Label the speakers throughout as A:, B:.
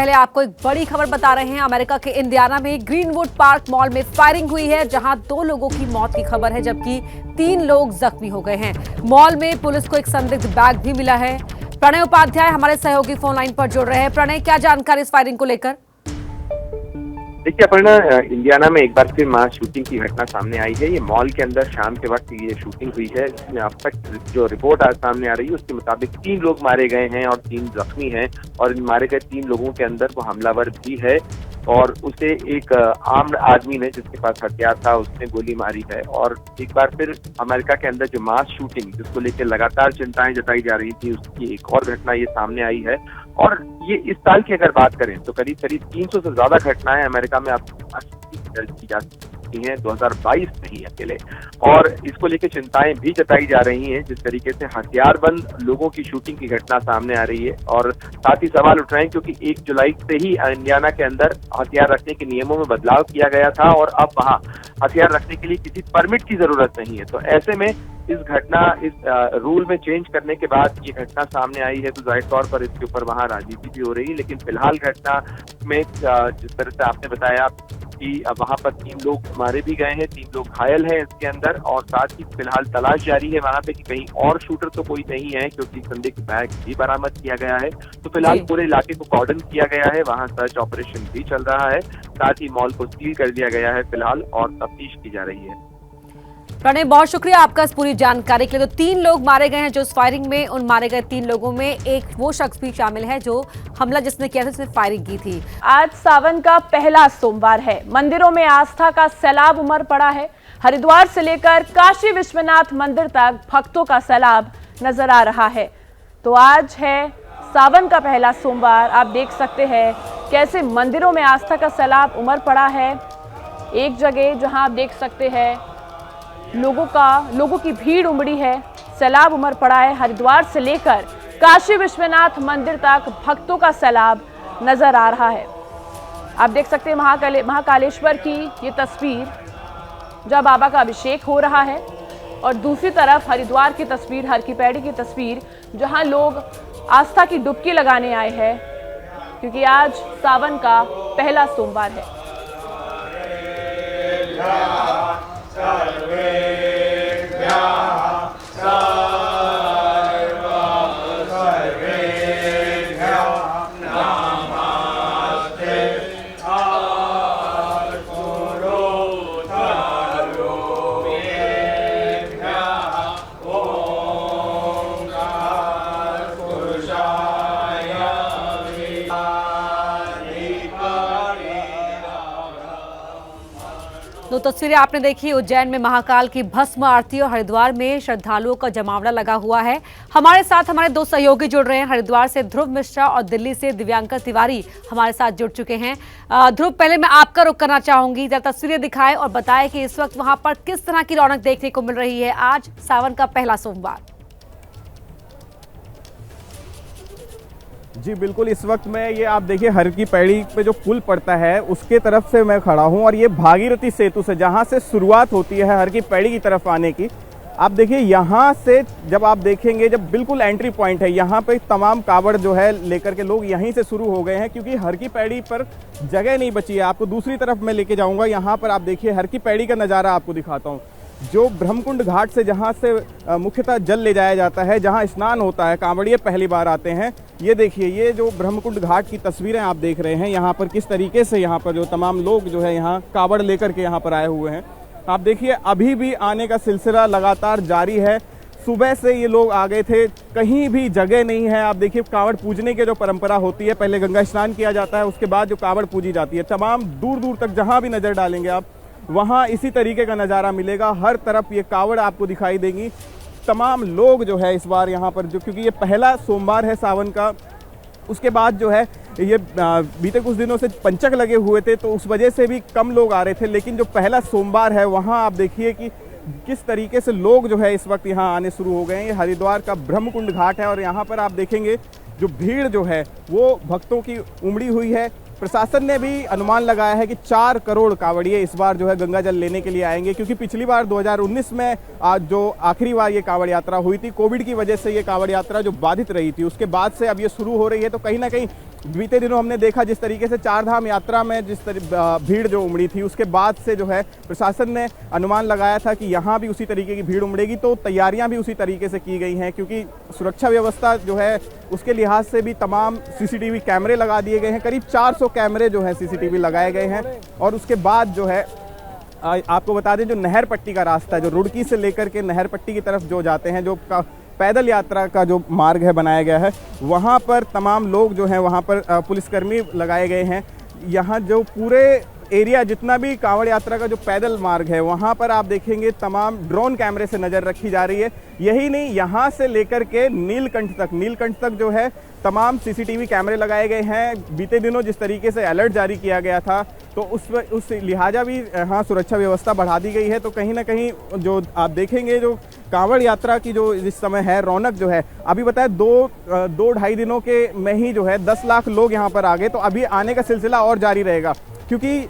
A: पहले आपको एक बड़ी खबर बता रहे हैं। अमेरिका के इंडियाना में ग्रीनवुड पार्क मॉल में फायरिंग हुई है, जहां 2 लोगों की मौत की खबर है, जबकि 3 लोग जख्मी हो गए हैं। मॉल में पुलिस को एक संदिग्ध बैग भी मिला है। प्रणय उपाध्याय हमारे सहयोगी फोन लाइन पर जुड़ रहे हैं। प्रणय, क्या जानकारी इस फायरिंग को लेकर?
B: देखिए अपर्णा, इंडियाना में एक बार फिर मास शूटिंग की घटना सामने आई है। ये मॉल के अंदर शाम के वक्त ये शूटिंग हुई है, जिसमें अब तक जो रिपोर्ट आज सामने आ रही है उसके मुताबिक 3 लोग मारे गए हैं और 3 जख्मी हैं। और इन मारे गए 3 लोगों के अंदर वो हमलावर भी है और उसे एक आम आदमी ने, जिसके पास हथियार था, उसने गोली मारी है। और एक बार फिर अमेरिका के अंदर जो मास शूटिंग, जिसको लेकर लगातार चिंताएं जताई जा रही थी, उसकी एक और घटना ये सामने आई है। और ये इस साल की अगर बात करें तो करीब 300 से ज्यादा घटनाएं अमेरिका में अब दर्ज की जा चुकी हैं, 2022 नहीं अकेले। और इसको लेकर चिंताएं भी जताई जा रही हैं, जिस तरीके से हथियारबंद लोगों की शूटिंग की घटना सामने आ रही है। और साथ ही सवाल उठ रहे हैं क्योंकि 1 जुलाई से ही इंडियाना के अंदर हथियार रखने के नियमों में बदलाव किया गया था और अब वहां हथियार रखने के लिए किसी परमिट की जरूरत नहीं है। तो ऐसे में इस रूल में चेंज करने के बाद ये घटना सामने आई है, तो जाहिर तौर पर इसके ऊपर वहाँ राजनीति भी हो रही है। लेकिन फिलहाल घटना में जिस तरह से आपने बताया कि वहाँ पर 3 लोग मारे भी गए हैं, 3 लोग घायल हैं इसके अंदर। और साथ ही फिलहाल तलाश जारी है वहाँ पे कि कहीं और शूटर तो कोई नहीं है, क्योंकि संदिग्ध बैग भी बरामद किया गया है। तो फिलहाल पूरे इलाके को कॉर्डन किया गया है, वहाँ सर्च ऑपरेशन भी चल रहा है। साथ ही मॉल को सील कर दिया गया है फिलहाल और तफ्तीश की जा रही है।
A: प्रणय, बहुत शुक्रिया आपका इस पूरी जानकारी के लिए। तो 3 लोग मारे गए हैं जो इस फायरिंग में, उन मारे गए 3 लोगों में एक वो शख्स भी शामिल है जो हमला जिसने किया था, जिसने फायरिंग की थी।
C: आज सावन का पहला सोमवार है। मंदिरों में आस्था का सैलाब उमड़ पड़ा है। हरिद्वार से लेकर काशी विश्वनाथ मंदिर तक भक्तों का सैलाब नजर आ रहा है। तो आज है सावन का पहला सोमवार। आप देख सकते हैं कैसे मंदिरों में आस्था का सैलाब उमड़ पड़ा है। एक जगह जहां आप देख सकते हैं लोगों की भीड़ उमड़ी है, सैलाब उमड़ पड़ा है। हरिद्वार से लेकर काशी विश्वनाथ मंदिर तक भक्तों का सैलाब नजर आ रहा है। आप देख सकते हैं महाकालेश्वर की ये तस्वीर, जब बाबा का अभिषेक हो रहा है, और दूसरी तरफ हरिद्वार की तस्वीर, हर की पैड़ी की तस्वीर, जहां लोग आस्था की डुबकी लगाने आए हैं, क्योंकि आज सावन का पहला सोमवार है।
A: दो तस्वीरें आपने देखी। उज्जैन में महाकाल की भस्म आरती और हरिद्वार में श्रद्धालुओं का जमावड़ा लगा हुआ है। हमारे साथ हमारे 2 सहयोगी जुड़ रहे हैं। हरिद्वार से ध्रुव मिश्रा और दिल्ली से दिव्यांकर तिवारी हमारे साथ जुड़ चुके हैं। ध्रुव, पहले मैं आपका रुख करना चाहूंगी, जरा तस्वीरें दिखाएं और बताएं कि इस वक्त वहां पर किस तरह की रौनक देखने को मिल रही है आज सावन का पहला सोमवार।
D: जी बिल्कुल, इस वक्त मैं ये आप देखिए हर की पैड़ी पे जो पुल पड़ता है उसके तरफ से मैं खड़ा हूँ, और ये भागीरथी सेतु से जहाँ से शुरुआत होती है हर की पैड़ी की तरफ आने की, आप देखिए यहाँ से जब आप देखेंगे, जब बिल्कुल एंट्री पॉइंट है, यहाँ पे तमाम कावड़ जो है लेकर के लोग यहीं से शुरू हो गए हैं, क्योंकि हर की पैड़ी पर जगह नहीं बची है। आपको दूसरी तरफ मैं लेके जाऊँगा, यहाँ पर आप देखिए हर की पैड़ी का नज़ारा आपको दिखाता हूँ। जो ब्रह्मकुंड घाट से जहाँ से मुख्यतः जल ले जाया जाता है, जहाँ स्नान होता है, कांवड़िए पहली बार आते हैं। ये देखिए, ये जो ब्रह्मकुंड घाट की तस्वीरें आप देख रहे हैं, यहाँ पर किस तरीके से यहाँ पर जो तमाम लोग जो है यहाँ कांवड़ लेकर के यहाँ पर आए हुए हैं। आप देखिए अभी भी आने का सिलसिला लगातार जारी है। सुबह से ये लोग आ गए थे, कहीं भी जगह नहीं है। आप देखिए कांवड़ पूजने की जो परंपरा होती है, पहले गंगा स्नान किया जाता है, उसके बाद जो कांवड़ पूजी जाती है, तमाम दूर दूर तक जहाँ भी नज़र डालेंगे आप, वहाँ इसी तरीके का नज़ारा मिलेगा। हर तरफ ये कावड़ आपको दिखाई देंगी। तमाम लोग जो है इस बार यहाँ पर, जो क्योंकि ये पहला सोमवार है सावन का, उसके बाद जो है ये बीते कुछ दिनों से पंचक लगे हुए थे, तो उस वजह से भी कम लोग आ रहे थे। लेकिन जो पहला सोमवार है वहाँ आप देखिए कि किस तरीके से लोग जो है इस वक्त यहाँ आने शुरू हो गए हैं। ये हरिद्वार का ब्रह्मकुंड घाट है, और यहाँ पर आप देखेंगे जो भीड़ जो है वो भक्तों की उमड़ी हुई है। प्रशासन ने भी अनुमान लगाया है कि 4 करोड़ कांवड़िए इस बार जो है गंगा जल लेने के लिए आएंगे, क्योंकि पिछली बार 2019 में जो आखिरी बार ये कांवड़ यात्रा हुई थी, कोविड की वजह से ये कांवड़ यात्रा जो बाधित रही थी, उसके बाद से अब ये शुरू हो रही है। तो कहीं ना कहीं बीते दिनों हमने देखा जिस तरीके से चार धाम यात्रा में भीड़ जो उमड़ी थी, उसके बाद से जो है प्रशासन ने अनुमान लगाया था कि यहाँ भी उसी तरीके की भीड़ उमड़ेगी, तो तैयारियां भी उसी तरीके से की गई हैं, क्योंकि सुरक्षा व्यवस्था जो है उसके लिहाज से भी तमाम सीसीटीवी कैमरे लगा दिए गए हैं। करीब 400 कैमरे जो हैं सीसीटीवी लगाए गए हैं। और उसके बाद जो है आपको बता दें, जो नहर पट्टी का रास्ता है, जो रुड़की से लेकर के नहर पट्टी की तरफ जो जाते हैं, जो पैदल यात्रा का जो मार्ग है बनाया गया है, वहाँ पर तमाम लोग जो हैं वहाँ पर पुलिसकर्मी लगाए गए हैं। यहाँ जो पूरे एरिया जितना भी कांवड़ यात्रा का जो पैदल मार्ग है, वहाँ पर आप देखेंगे तमाम ड्रोन कैमरे से नज़र रखी जा रही है। यही नहीं, यहाँ से लेकर के नीलकंठ तक जो है तमाम सीसीटीवी कैमरे लगाए गए हैं। बीते दिनों जिस तरीके से अलर्ट जारी किया गया था, तो उस लिहाजा भी यहाँ सुरक्षा व्यवस्था बढ़ा दी गई है। तो कहीं ना कहीं जो आप देखेंगे, जो कांवड़ यात्रा की जो इस समय है रौनक जो है, अभी बताया दो ढाई दिनों के में ही जो है 10 लाख लोग यहाँ पर आ गए। तो अभी आने का सिलसिला और जारी रहेगा, क्योंकि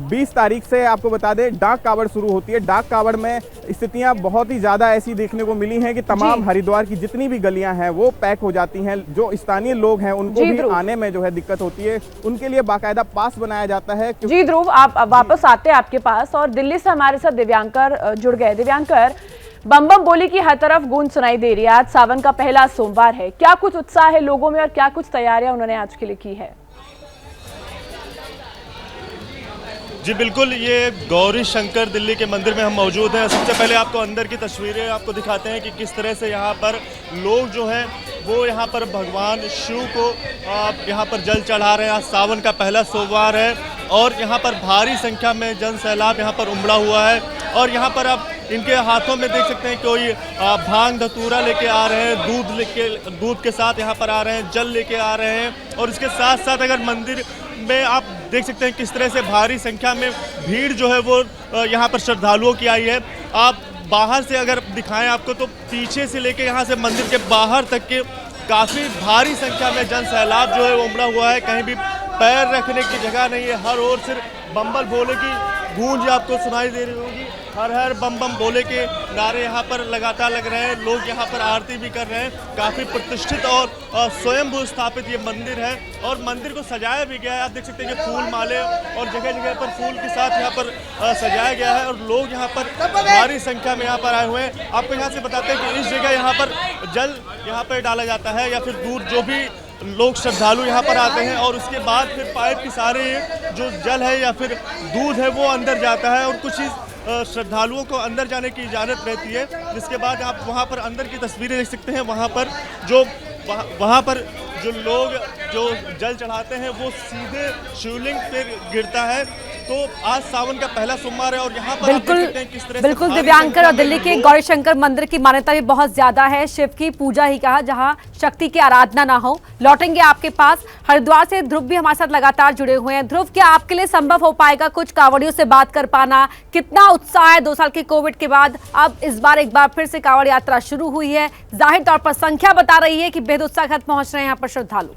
D: 20 तारीख से आपको बता दें डाक कावड़ शुरू होती है। डाक कावड़ में स्थितियां बहुत ही ज़्यादा ऐसी देखने को मिली हैं कि तमाम हरिद्वार की जितनी भी गलियां हैं वो पैक हो जाती हैं। जो स्थानीय लोग हैं उनको भी आने में जो है दिक्कत होती है, उनके लिए बाकायदा पास बनाया जाता है।
C: जी ध्रुव, आप वापस आते हैं आपके पास, और दिल्ली से हमारे साथ दिव्यांकर जुड़ गए। दिव्यांकर, बम बम बोली की हर तरफ गूंज सुनाई दे रही है। आज सावन का पहला सोमवार है, क्या कुछ उत्साह है लोगों में और क्या कुछ तैयारियां उन्होंने आज के लिए की है?
E: जी बिल्कुल, ये गौरी शंकर दिल्ली के मंदिर में हम मौजूद हैं। सबसे पहले आपको अंदर की तस्वीरें आपको दिखाते हैं कि किस तरह से यहाँ पर लोग जो हैं वो यहाँ पर भगवान शिव को यहाँ पर जल चढ़ा रहे हैं। आज सावन का पहला सोमवार है और यहाँ पर भारी संख्या में जन सैलाब यहाँ पर उमड़ा हुआ है। और यहाँ पर आप इनके हाथों में देख सकते हैं कोई भांग धतूरा लेके आ रहे हैं, दूध के साथ यहाँ पर आ रहे हैं, जल लेके आ रहे हैं। और इसके साथ साथ अगर मंदिर में आप देख सकते हैं किस तरह से भारी संख्या में भीड़ जो है वो यहाँ पर श्रद्धालुओं की आई है। आप बाहर से अगर दिखाएं आपको, तो पीछे से लेके यहाँ से मंदिर के बाहर तक के काफ़ी भारी संख्या में जन सैलाब जो है वो उमड़ा हुआ है। कहीं भी पैर रखने की जगह नहीं है। हर ओर सिर्फ बम बम भोले की गूंज आपको सुनाई दे रही होगी। हर हर बम बम भोले के नारे यहाँ पर लगातार लग रहे हैं। लोग यहाँ पर आरती भी कर रहे हैं। काफ़ी प्रतिष्ठित और स्वयंभू स्थापित ये मंदिर है और मंदिर को सजाया भी गया है। आप देख सकते हैं कि फूल माले और जगह जगह पर फूल के साथ यहाँ पर सजाया गया है और लोग यहाँ पर भारी संख्या में यहाँ पर आए हुए हैं। आपको यहाँ से बताते हैं कि इस जगह यहाँ पर जल यहाँ पर डाला जाता है या फिर दूर जो भी लोग श्रद्धालु यहाँ पर आते हैं और उसके बाद फिर पाइप के सारे जो जल है या फिर दूध है वो अंदर जाता है और कुछ ही श्रद्धालुओं को अंदर जाने की इजाज़त रहती है। जिसके बाद आप वहाँ पर अंदर की तस्वीरें देख सकते हैं। वहाँ पर जो लोग जो जल चढ़ाते हैं वो सीधे शिवलिंग पर गिरता है। तो आज सावन का पहला सोमवार है और यहाँ पर आप देख सकते हैं किस तरह से
A: बिल्कुल दिव्यांकर, और दिल्ली के गौरी शंकर मंदिर की मान्यता भी बहुत ज्यादा है। शिव की पूजा ही कहा, जहाँ शक्ति की आराधना ना हो। लौटेंगे आपके पास। हरिद्वार से ध्रुव भी हमारे साथ लगातार जुड़े हुए हैं। ध्रुव, क्या आपके लिए संभव हो पाएगा कुछ कांवड़ियों से बात कर पाना? कितना उत्साह है 2 साल के कोविड के बाद? अब इस बार एक बार फिर से कांवड़ यात्रा शुरू हुई है। जाहिर तौर पर संख्या बता रही है कि बेहद उत्साह के साथ पहुंच रहे हैं यहाँ पर श्रद्धालु।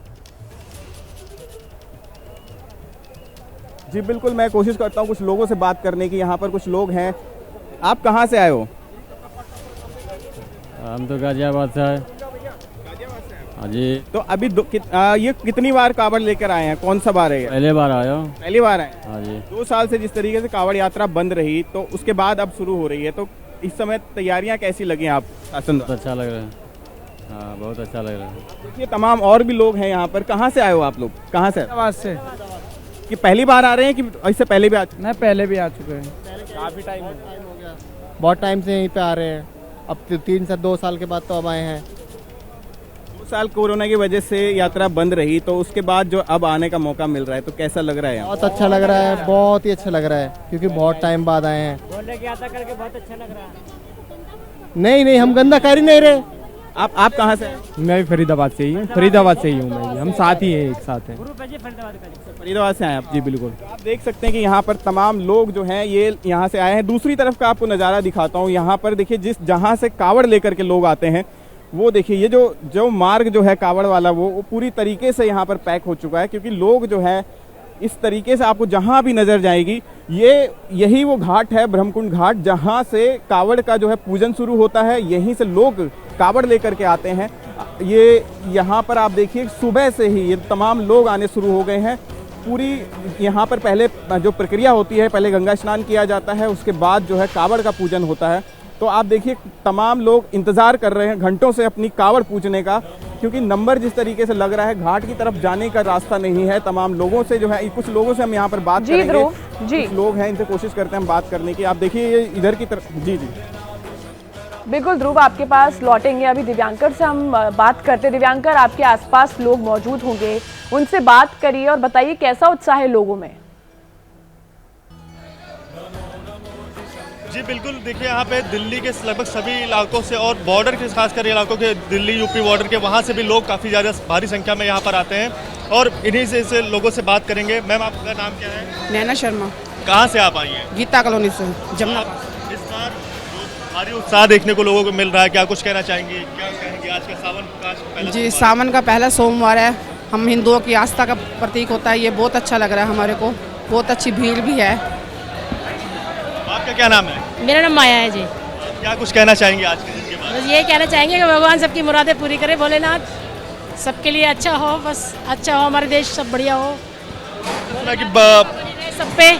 D: जी बिल्कुल, मैं कोशिश करता हूँ कुछ लोगों से बात करने की। यहाँ पर कुछ लोग हैं। आप कहाँ से आए हो?
F: हम तो गाजियाबाद से आए। हाँ जी।
D: तो अभी ये कितनी बार कावड़ लेकर आए हैं? कौन सा बार है?
F: पहले बार आया हूँ।
D: पहली बार आए?
F: हाँ जी।
D: 2 साल से जिस तरीके से कावड़ यात्रा बंद रही, तो उसके बाद अब शुरू हो रही है, तो इस समय तैयारियां कैसी लगी आप शासन?
F: बहुत अच्छा लग रहा है। हाँ, बहुत अच्छा लग रहा है।
D: देखिए तमाम और भी लोग हैं यहाँ पर। कहाँ से आए हो आप लोग? कहाँ से?
G: आवाज से।
D: कि पहली बार आ रहे हैं कि इससे पहले भी आ चुके?
G: मैं पहले भी आ चुके हैं।
D: काफी टाइम हो
G: गया। बहुत टाइम से यहीं पे आ रहे हैं। अब 2 साल के बाद तो अब आए हैं।
D: 2 साल कोरोना की वजह से यात्रा बंद रही, तो उसके बाद जो अब आने का मौका मिल रहा है, तो कैसा लग रहा है?
G: बहुत अच्छा लग रहा है, बहुत ही अच्छा लग रहा है, क्योंकि बहुत टाइम बाद आए हैं।
H: बोलने की यात्रा करके बहुत अच्छा लग रहा है।
G: नहीं, हम गंदा कर ही नहीं रहे।
D: आप कहाँ से?
I: मैं भी फरीदाबाद से ही हूँ। फरीदाबाद से ही हूँ मैं भी। हम साथ ही हैं, एक साथ हैं।
D: फरीदाबाद से आए आप? जी बिल्कुल। आप देख सकते हैं कि यहाँ पर तमाम लोग जो हैं ये यहाँ से आए हैं। दूसरी तरफ का आपको नज़ारा दिखाता हूँ। यहाँ पर देखिए जहाँ से कावड़ लेकर के लोग आते हैं, वो देखिए ये जो मार्ग जो है कावड़ वाला, वो पूरी तरीके से यहाँ पर पैक हो चुका है, क्योंकि लोग जो है इस तरीके से आपको जहाँ भी नज़र जाएगी यही वो घाट है, ब्रह्मकुंड घाट, जहाँ से कावड़ का जो है पूजन शुरू होता है। यहीं से लोग कावड़ लेकर के आते हैं। ये यहाँ पर आप देखिए सुबह से ही ये तमाम लोग आने शुरू हो गए हैं। पूरी यहाँ पर पहले जो प्रक्रिया होती है, पहले गंगा स्नान किया जाता है, उसके बाद जो है कावड़ का पूजन होता है। तो आप देखिए तमाम लोग इंतज़ार कर रहे हैं घंटों से अपनी कावड़ पूजने का, क्योंकि नंबर जिस तरीके से लग रहा है घाट की तरफ जाने का रास्ता नहीं है। तमाम लोगों से जो है, कुछ लोगों से हम यहाँ पर बात करेंगे। कुछ लोग हैं, इनसे कोशिश करते हैं हम बात करने की। आप देखिए ये इधर की तरफ। जी
C: बिल्कुल ध्रुव, आपके पास लौटेंगे। अभी दिव्यांकर से हम बात करते। दिव्यांकर, आपके आसपास लोग मौजूद होंगे, उनसे बात करिए और बताइए कैसा उत्साह है लोगों में।
E: जी बिल्कुल, देखिए यहाँ पे दिल्ली के लगभग सभी इलाकों से और बॉर्डर के खासकर इलाकों के, दिल्ली यूपी बॉर्डर के, वहाँ से भी लोग काफ़ी ज़्यादा भारी संख्या में यहाँ पर आते हैं और इन्हीं से लोगों से बात करेंगे। मैम, आपका नाम क्या है?
J: नैना शर्मा।
E: कहाँ से आप आई हैं?
J: गीता कॉलोनी से, जमुना।
E: इस बार भारी उत्साह देखने को लोगों को मिल रहा है, क्या कुछ कहना चाहेंगे? क्या कहेंगे आज का सावन का पहला? जी,
J: सावन का पहला सोमवार है, हम हिंदुओं की आस्था का प्रतीक होता है, ये बहुत अच्छा लग रहा है हमारे को, बहुत अच्छी भीड़ भी है।
E: आपका क्या नाम है?
H: मेरा नाम माया है जी।
E: क्या कुछ कहना चाहेंगे आज के दिन के बाद?
H: बस ये कहना चाहेंगे कि भगवान सबकी मुरादें पूरी करे, भोलेनाथ सबके लिए अच्छा हो, बस अच्छा हो, हमारे देश सब बढ़िया हो, सब पे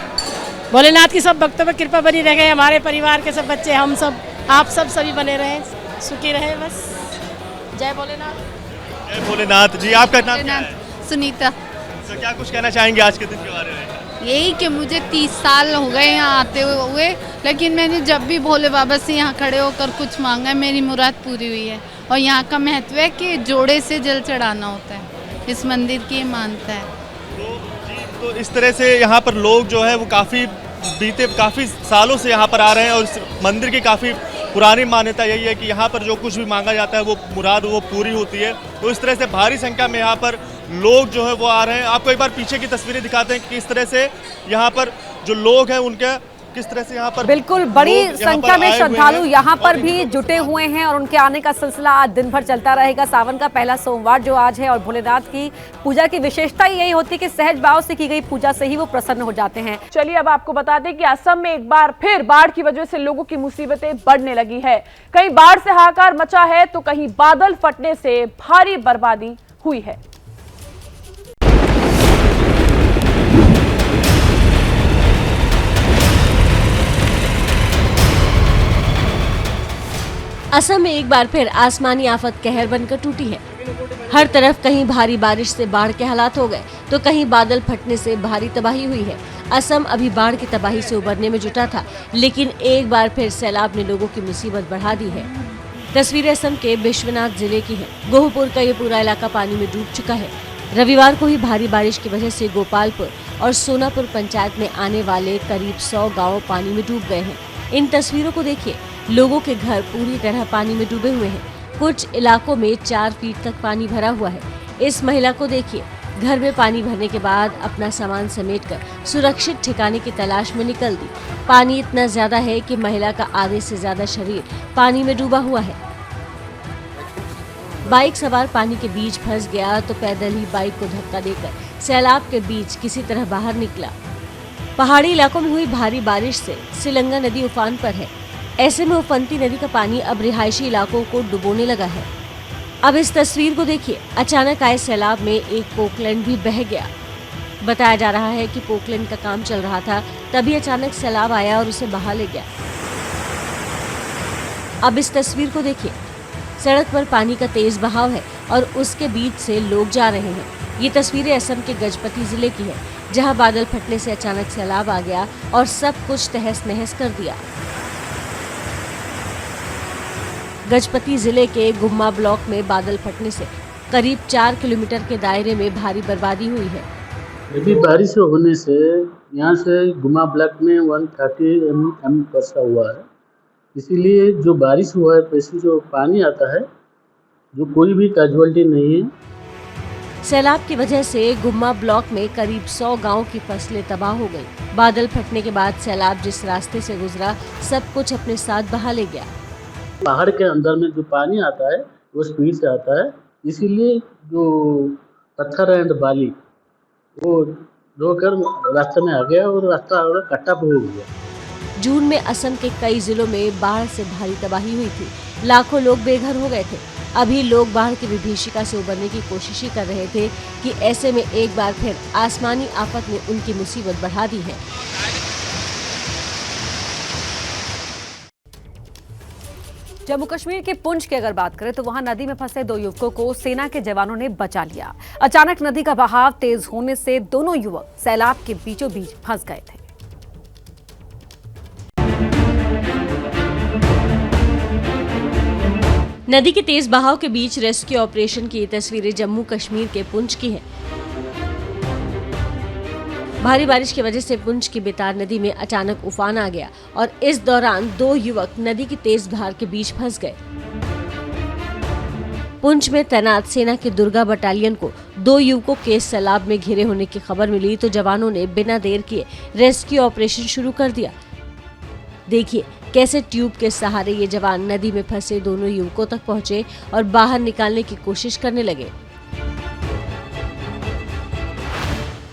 H: भोलेनाथ की सब भक्तों पर कृपा बनी रहे, हमारे परिवार के सब बच्चे, हम सब, आप सब सभी बने रहे, सुखी रहे, बस जय भोलेनाथ।
E: जय भोलेनाथ। जी, आपका नाम क्या है?
K: सुनीता।
E: तो क्या कुछ कहना चाहेंगे आज के दिन के बारे में?
K: यही कि मुझे 30 साल हो गए यहाँ आते हुए, लेकिन मैंने जब भी भोले बाबा से यहाँ खड़े होकर कुछ मांगा है, मेरी मुराद पूरी हुई है। और यहाँ का महत्व है कि जोड़े से जल चढ़ाना होता है, इस मंदिर की मानता है।
E: तो इस तरह से यहाँ पर लोग जो है वो काफ़ी सालों से यहाँ पर आ रहे हैं और इस मंदिर की काफ़ी पुरानी मान्यता यही है कि यहाँ पर जो कुछ भी मांगा जाता है वो मुराद वो पूरी होती है। तो इस तरह से भारी संख्या में यहाँ पर लोग जो है वो आ रहे हैं। आपको एक बार पीछे की तस्वीरें दिखाते हैं किस तरह से यहाँ पर जो लोग हैं उनके किस तरह से यहाँ पर
A: बिल्कुल बड़ी संख्या में श्रद्धालु यहाँ पर भी जुटे हुए हैं और उनके आने का सिलसिला आज दिन भर चलता रहेगा। सावन का पहला सोमवार जो आज है और भोलेनाथ की पूजा की विशेषता ही यही होती है कि सहज भाव से की गई पूजा से ही वो प्रसन्न हो जाते हैं।
C: चलिए अब आपको बता दें कि असम में एक बार फिर बाढ़ की वजह से लोगों की मुसीबतें बढ़ने लगी है। कहीं बाढ़ से हाहाकार मचा है तो कहीं बादल फटने से भारी बर्बादी हुई है।
L: असम में एक बार फिर आसमानी आफत कहर बनकर टूटी है। हर तरफ कहीं भारी बारिश से बाढ़ के हालात हो गए तो कहीं बादल फटने से भारी तबाही हुई है। असम अभी बाढ़ की तबाही से उबरने में जुटा था, लेकिन एक बार फिर सैलाब ने लोगों की मुसीबत बढ़ा दी है। तस्वीरें असम के बिश्वनाथ जिले की है। गोहपुर का ये पूरा इलाका पानी में डूब चुका है। रविवार को ही भारी बारिश की वजह से गोपालपुर और सोनापुर पंचायत में आने वाले करीब 100 गाँव पानी में डूब गए हैं। इन तस्वीरों को देखिए, लोगों के घर पूरी तरह पानी में डूबे हुए हैं। कुछ इलाकों में 4 फीट तक पानी भरा हुआ है। इस महिला को देखिए, घर में पानी भरने के बाद अपना सामान समेटकर सुरक्षित ठिकाने की तलाश में निकल दी। पानी इतना ज्यादा है कि महिला का आधे से ज्यादा शरीर पानी में डूबा हुआ है। बाइक सवार पानी के बीच फंस गया तो पैदल ही बाइक को धक्का देकर सैलाब के बीच किसी तरह बाहर निकला। पहाड़ी इलाकों में हुई भारी बारिश से सिलंगा नदी उफान पर है। ऐसे में उफनती नदी का पानी अब रिहायशी इलाकों को डुबोने लगा है। अब इस तस्वीर को देखिए, अचानक आए सैलाब में एक पोकलैंड भी बह गया। बताया जा रहा है कि पोकलैंड का काम चल रहा था, तभी अचानक सैलाब आया और उसे बहा ले गया। अब इस तस्वीर को देखिए, सड़क पर पानी का तेज बहाव है और उसके बीच से लोग जा रहे हैं। ये तस्वीरें असम के गजपति जिले की है, जहां बादल फटने से अचानक सैलाब आ गया और सब कुछ तहस नहस कर दिया। गजपति जिले के गुम्मा ब्लॉक में बादल फटने से करीब 4 किलोमीटर के दायरे में भारी बर्बादी हुई है।
M: यदि बारिश होने से यहाँ से गुम्मा ब्लॉक में 130 mm वर्षा हुआ है, इसीलिए जो बारिश हुआ है वैसे जो पानी आता है, जो कोई भी कैजुअलिटी नहीं है।
L: सैलाब की वजह से गुम्मा ब्लॉक में करीब 100 गांव की फसलें तबाह हो गई। बादल फटने के बाद सैलाब जिस रास्ते से गुजरा, सब कुछ अपने साथ बहा ले गया।
M: पहाड़ के अंदर में जो पानी आता है वो स्पीड से आता है, इसीलिए जो पत्थर एंड बाली वो रोकर रास्ते में आ गया और रास्ता कट्टा पे हो गया।
L: जून में असम के कई जिलों में बाढ़ से भारी तबाही हुई थी। लाखों लोग बेघर हो गए थे। अभी लोग बाढ़ की विभीषिका से उबरने की कोशिश ही कर रहे थे कि ऐसे में एक बार फिर आसमानी आफत ने उनकी मुसीबत बढ़ा दी है।
A: जम्मू कश्मीर के पुंछ की अगर बात करें तो वहां नदी में फंसे 2 युवकों को सेना के जवानों ने बचा लिया। अचानक नदी का बहाव तेज होने से दोनों युवक सैलाब के बीचों बीच फंस गए थे।
L: नदी के तेज बहाव के बीच रेस्क्यू ऑपरेशन की ये तस्वीरें जम्मू कश्मीर के पुंछ की हैं। भारी बारिश की वजह से पुंछ की बेतार नदी में अचानक उफान आ गया और इस दौरान 2 युवक नदी की तेज धार के बीच फंस गए। पुंछ में तैनात सेना के दुर्गा बटालियन को 2 युवकों के सैलाब में घिरे होने की खबर मिली तो जवानों ने बिना देर किए रेस्क्यू ऑपरेशन शुरू कर दिया। देखिए कैसे ट्यूब के सहारे ये जवान नदी में फंसे दोनों युवकों तक पहुंचे और बाहर निकालने की कोशिश करने लगे।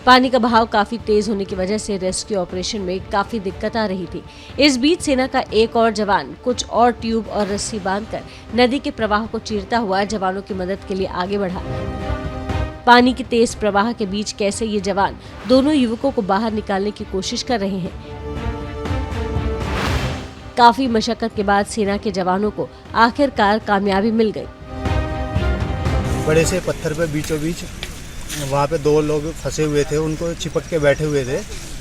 L: पानी का बहाव काफी तेज होने की वजह से रेस्क्यू ऑपरेशन में काफी दिक्कत आ रही थी। इस बीच सेना का एक और जवान कुछ और ट्यूब और रस्सी बांधकर नदी के प्रवाह को चीरता हुआ जवानों की मदद के लिए आगे बढ़ा। पानी के तेज प्रवाह के बीच कैसे ये जवान दोनों युवकों को बाहर निकालने की कोशिश कर रहे हैं। काफी मशक्कत के बाद सेना के जवानों को आखिरकार कामयाबी मिल गई।
G: बड़े से पत्थर पे बीचों बीच वहाँ पे 2 लोग फंसे हुए थे, उनको चिपक के बैठे हुए थे।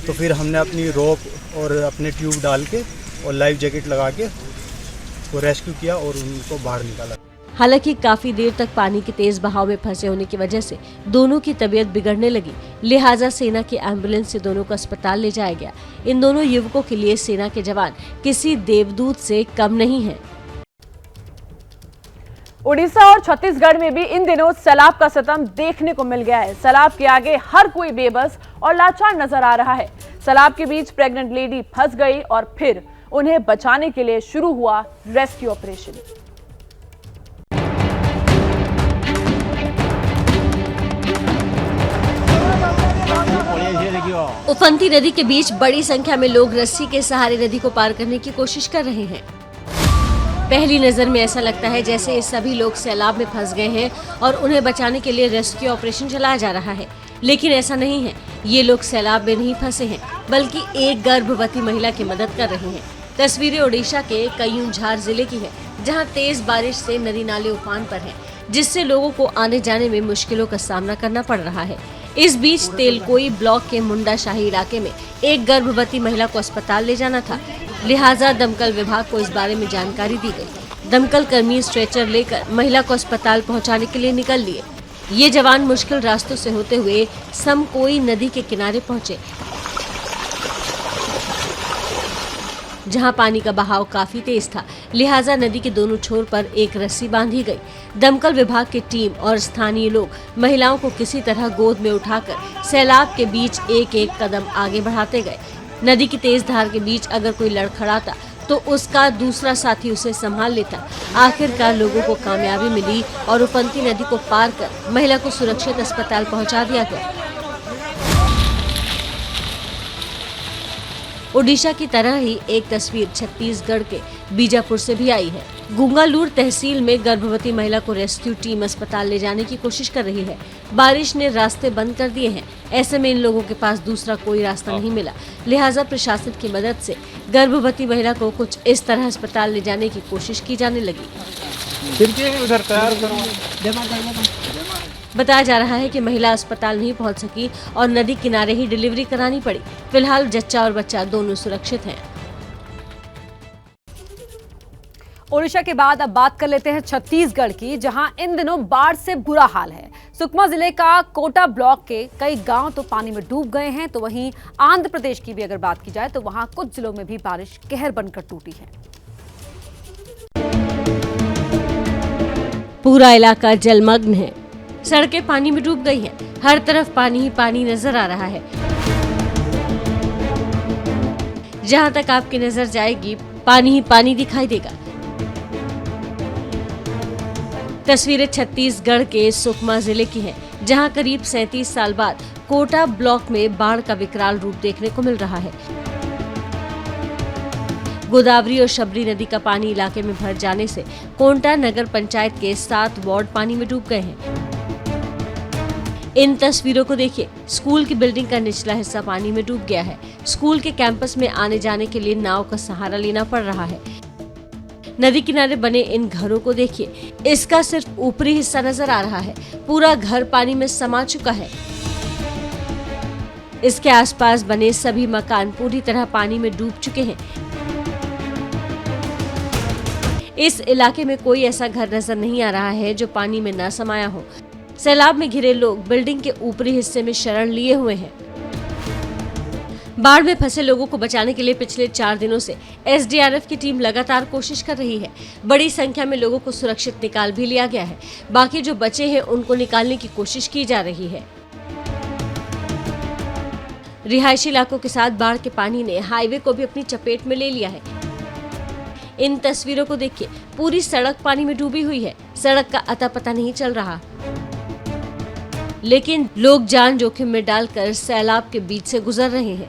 G: तो फिर हमने अपनी रोप और अपने ट्यूब डाल के और लाइफ जैकेट लगा के वो रेस्क्यू किया और उनको बाहर निकाला।
L: हालांकि काफी देर तक पानी के तेज बहाव में फंसे होने की वजह से दोनों की तबीयत बिगड़ने लगी, लिहाजा सेना की एम्बुलेंस से दोनों को अस्पताल ले जाया गया। इन दोनों युवकों के लिए सेना के जवान किसी देवदूत से कम नहीं हैं।
C: उड़ीसा और छत्तीसगढ़ में भी इन दिनों सैलाब का सितम देखने को मिल गया है। सैलाब के आगे हर कोई बेबस और लाचार नजर आ रहा है। सैलाब के बीच प्रेग्नेंट लेडी फंस गई और फिर उन्हें बचाने के लिए शुरू हुआ रेस्क्यू ऑपरेशन।
L: उफनती नदी के बीच बड़ी संख्या में लोग रस्सी के सहारे नदी को पार करने की कोशिश कर रहे हैं। पहली नजर में ऐसा लगता है जैसे ये सभी लोग सैलाब में फंस गए हैं और उन्हें बचाने के लिए रेस्क्यू ऑपरेशन चलाया जा रहा है, लेकिन ऐसा नहीं है। ये लोग सैलाब में नहीं फंसे हैं, बल्कि एक गर्भवती महिला की मदद कर रहे हैं। तस्वीरें ओडिशा के कयूंझार जिले की है, जहां तेज बारिश से नदी नाले उफान पर हैं, जिससे लोगों को आने जाने में मुश्किलों का सामना करना पड़ रहा है। इस बीच तेलकोई ब्लॉक के मुंडा शाही इलाके में एक गर्भवती महिला को अस्पताल ले जाना था, लिहाजा दमकल विभाग को इस बारे में जानकारी दी गई। दमकल कर्मी स्ट्रेचर लेकर महिला को अस्पताल पहुंचाने के लिए निकल लिए। ये जवान मुश्किल रास्तों से होते हुए समकोई नदी के किनारे पहुंचे, जहां पानी का बहाव काफी तेज था, लिहाजा नदी के दोनों छोर पर एक रस्सी बांधी गई। दमकल विभाग की टीम और स्थानीय लोग महिलाओं को किसी तरह गोद में उठाकर सैलाब के बीच एक एक कदम आगे बढ़ाते गए। नदी की तेज धार के बीच अगर कोई लड़खड़ाता तो उसका दूसरा साथी उसे संभाल लेता। आखिरकार लोगों को कामयाबी मिली और उफनती नदी को पार कर महिला को सुरक्षित अस्पताल पहुंचा दिया गया। ओडिशा की तरह ही एक तस्वीर छत्तीसगढ़ के बीजापुर से भी आई है। गुंगालूर तहसील में गर्भवती महिला को रेस्क्यू टीम अस्पताल ले जाने की कोशिश कर रही है। बारिश ने रास्ते बंद कर दिए हैं, ऐसे में इन लोगों के पास दूसरा कोई रास्ता नहीं मिला, लिहाजा प्रशासन की मदद से गर्भवती महिला को कुछ इस तरह अस्पताल ले जाने की कोशिश की जाने लगी। बताया जा रहा है कि महिला अस्पताल नहीं पहुंच सकी और नदी किनारे ही डिलीवरी करानी पड़ी। फिलहाल जच्चा और बच्चा दोनों सुरक्षित हैं।
A: ओडिशा के बाद अब बात कर लेते हैं छत्तीसगढ़ की, जहां इन दिनों बाढ़ से बुरा हाल है। सुकमा जिले का कोटा ब्लॉक के कई गांव तो पानी में डूब गए हैं, तो वहीं आंध्र प्रदेश की भी अगर बात की जाए तो वहां कुछ जिलों में भी बारिश कहर बनकर टूटी है।
L: पूरा इलाका जलमग्न है, सड़कें पानी में डूब गई हैं, हर तरफ पानी ही पानी नजर आ रहा है। जहां तक आपकी नजर जाएगी पानी ही पानी दिखाई देगा। तस्वीरें छत्तीसगढ़ के सुकमा जिले की है, जहां करीब 37 साल बाद कोटा ब्लॉक में बाढ़ का विकराल रूप देखने को मिल रहा है। गोदावरी और शबरी नदी का पानी इलाके में भर जाने से कोंटा नगर पंचायत के 7 वार्ड पानी में डूब गए हैं। इन तस्वीरों को देखिए, स्कूल की बिल्डिंग का निचला हिस्सा पानी में डूब गया है। स्कूल के कैंपस में आने जाने के लिए नाव का सहारा लेना पड़ रहा है। नदी किनारे बने इन घरों को देखिए, इसका सिर्फ ऊपरी हिस्सा नजर आ रहा है, पूरा घर पानी में समा चुका है। इसके आसपास बने सभी मकान पूरी तरह पानी में डूब चुके हैं। इस इलाके में कोई ऐसा घर नजर नहीं आ रहा है जो पानी में न समाया हो। सैलाब में घिरे लोग बिल्डिंग के ऊपरी हिस्से में शरण लिए हुए हैं। बाढ़ में फंसे लोगों को बचाने के लिए पिछले 4 दिनों से एसडीआरएफ की टीम लगातार कोशिश कर रही है। बड़ी संख्या में लोगों को सुरक्षित निकाल भी लिया गया है। बाकी जो बचे हैं उनको निकालने की कोशिश की जा रही है। रिहायशी इलाकों के साथ बाढ़ के पानी ने हाईवे को भी अपनी चपेट में ले लिया है। इन तस्वीरों को देखिए, पूरी सड़क पानी में डूबी हुई है। सड़क का अता पता नहीं चल रहा, लेकिन लोग जान जोखिम में डालकर सैलाब के बीच से गुजर रहे हैं।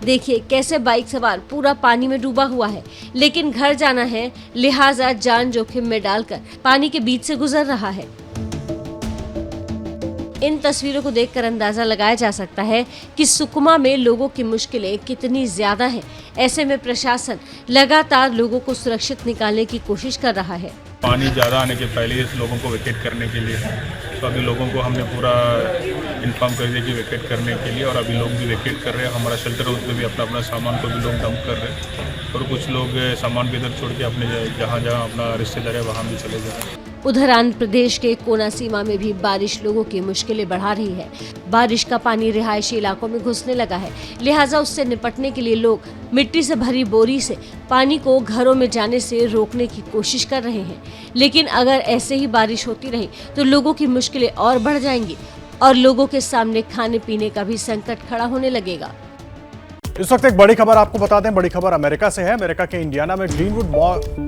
L: देखिए कैसे बाइक सवार पूरा पानी में डूबा हुआ है, लेकिन घर जाना है, लिहाजा जान जोखिम में डालकर पानी के बीच से गुजर रहा है। इन तस्वीरों को देखकर अंदाजा लगाया जा सकता है कि सुकमा में लोगों की मुश्किलें कितनी ज्यादा हैं। ऐसे में प्रशासन लगातार लोगों को सुरक्षित निकालने की कोशिश कर रहा है।
N: पानी ज़्यादा आने के पहले इस लोगों को वेकेट करने के लिए, तो अभी लोगों को हमने पूरा इन्फॉर्म कर दिया कि वेकेट करने के लिए, और अभी लोग भी वेकेट कर रहे हैं। हमारा शेल्टर हाउस में भी अपना सामान को भी लोग डंप कर रहे हैं, और कुछ लोग सामान भी इधर छोड़ के अपने जहाँ अपना रिश्तेदार है वहाँ भी चले जा रहे हैं।
L: उधर आंध्र प्रदेश के कोना सीमा में भी बारिश लोगों की मुश्किलें बढ़ा रही है। बारिश का पानी रिहायशी इलाकों में घुसने लगा है, लिहाजा उससे निपटने के लिए लोग मिट्टी से भरी बोरी से पानी को घरों में जाने से रोकने की कोशिश कर रहे हैं। लेकिन अगर ऐसे ही बारिश होती रही तो लोगों की मुश्किलें और बढ़ जाएंगी और लोगों के सामने खाने पीने का भी संकट खड़ा होने लगेगा।
O: इस वक्त एक बड़ी खबर आपको बता दें, बड़ी खबर अमेरिका से है। अमेरिका के इंडियाना में ग्रीनवुड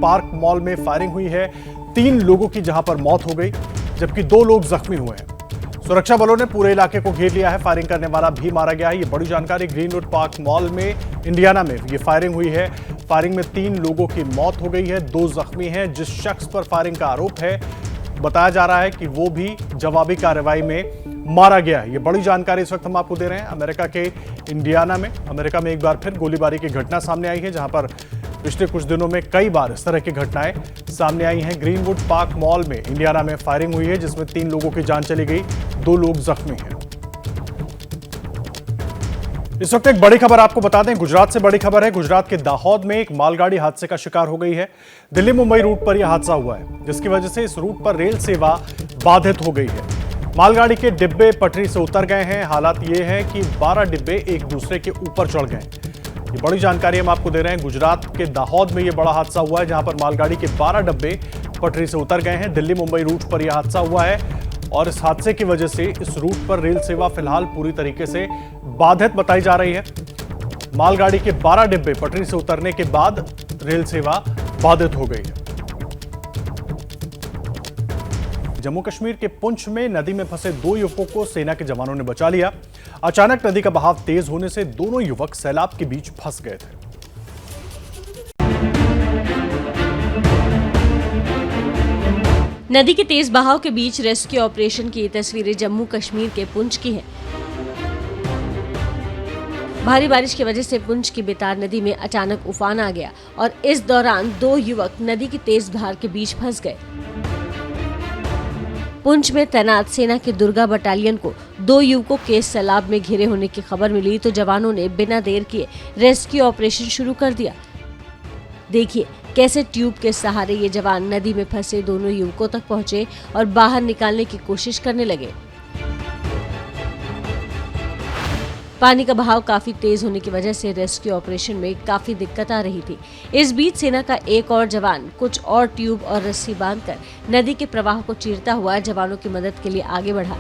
O: पार्क मॉल में फायरिंग हुई है। 3 लोगों की जहां पर मौत हो गई, जबकि 2 लोग जख्मी हुए हैं। सुरक्षा बलों ने पूरे इलाके को घेर लिया है। फायरिंग करने वाला भी मारा गया है। ये बड़ी जानकारी। ग्रीनवुड पार्क मॉल में इंडियाना में ये फायरिंग हुई है। फायरिंग में 3 लोगों की मौत हो गई है, 2 जख्मी हैं। जिस शख्स पर फायरिंग का आरोप है, बताया जा रहा है कि वो भी जवाबी कार्रवाई में मारा गया है। ये बड़ी जानकारी इस वक्त हम आपको दे रहे हैं। अमेरिका के इंडियाना में अमेरिका में एक बार फिर गोलीबारी की घटना सामने आई है, जहां पर पिछले कुछ दिनों में कई बार इस तरह की घटनाएं सामने आई हैं। ग्रीनवुड पार्क मॉल में इंडियाना में फायरिंग हुई है, जिसमें 3 लोगों की जान चली गई, 2 लोग जख्मी हैं। इस वक्त एक बड़ी खबर आपको बता दें, गुजरात से बड़ी खबर है। गुजरात के दाहोद में एक मालगाड़ी हादसे का शिकार हो गई है। दिल्ली मुंबई रूट पर यह हादसा हुआ है, जिसकी वजह से इस रूट पर रेल सेवा बाधित हो गई है। मालगाड़ी के डिब्बे पटरी से उतर गए हैं। हालात ये है कि 12 डिब्बे एक दूसरे के ऊपर चढ़ गए। ये बड़ी जानकारी हम आपको दे रहे हैं। गुजरात के दाहोद में ये बड़ा हादसा हुआ है, जहां पर मालगाड़ी के 12 डिब्बे पटरी से उतर गए हैं। दिल्ली मुंबई रूट पर यह हादसा हुआ है, और इस हादसे की वजह से इस रूट पर रेल सेवा फिलहाल पूरी तरीके से बाधित बताई जा रही है। मालगाड़ी के 12 डिब्बे पटरी से उतरने के बाद रेल सेवा बाधित हो गई है। जम्मू कश्मीर के पुंछ में नदी में फंसे 2 युवकों को सेना के जवानों ने बचा लिया। अचानक नदी का बहाव तेज होने से दोनों युवक सैलाब के बीच फंस गए थे।
L: नदी के तेज बहाव के बीच रेस्क्यू ऑपरेशन की तस्वीरें जम्मू कश्मीर के पुंछ की हैं। भारी बारिश की वजह से पुंछ की बेतार नदी में अचानक उफान आ गया, और इस दौरान 2 युवक नदी की तेज धार के बीच फंस गए। पुंछ में तैनात सेना के दुर्गा बटालियन को 2 युवकों के सैलाब में घिरे होने की खबर मिली तो जवानों ने बिना देर किए रेस्क्यू ऑपरेशन शुरू कर दिया। देखिए कैसे ट्यूब के सहारे ये जवान नदी में फंसे दोनों युवकों तक पहुंचे और बाहर निकालने की कोशिश करने लगे। पानी का बहाव काफी तेज होने की वजह से रेस्क्यू ऑपरेशन में काफी दिक्कत आ रही थी। इस बीच सेना का एक और जवान कुछ और ट्यूब और रस्सी बांधकर नदी के प्रवाह को चीरता हुआ जवानों की मदद के लिए आगे बढ़ा।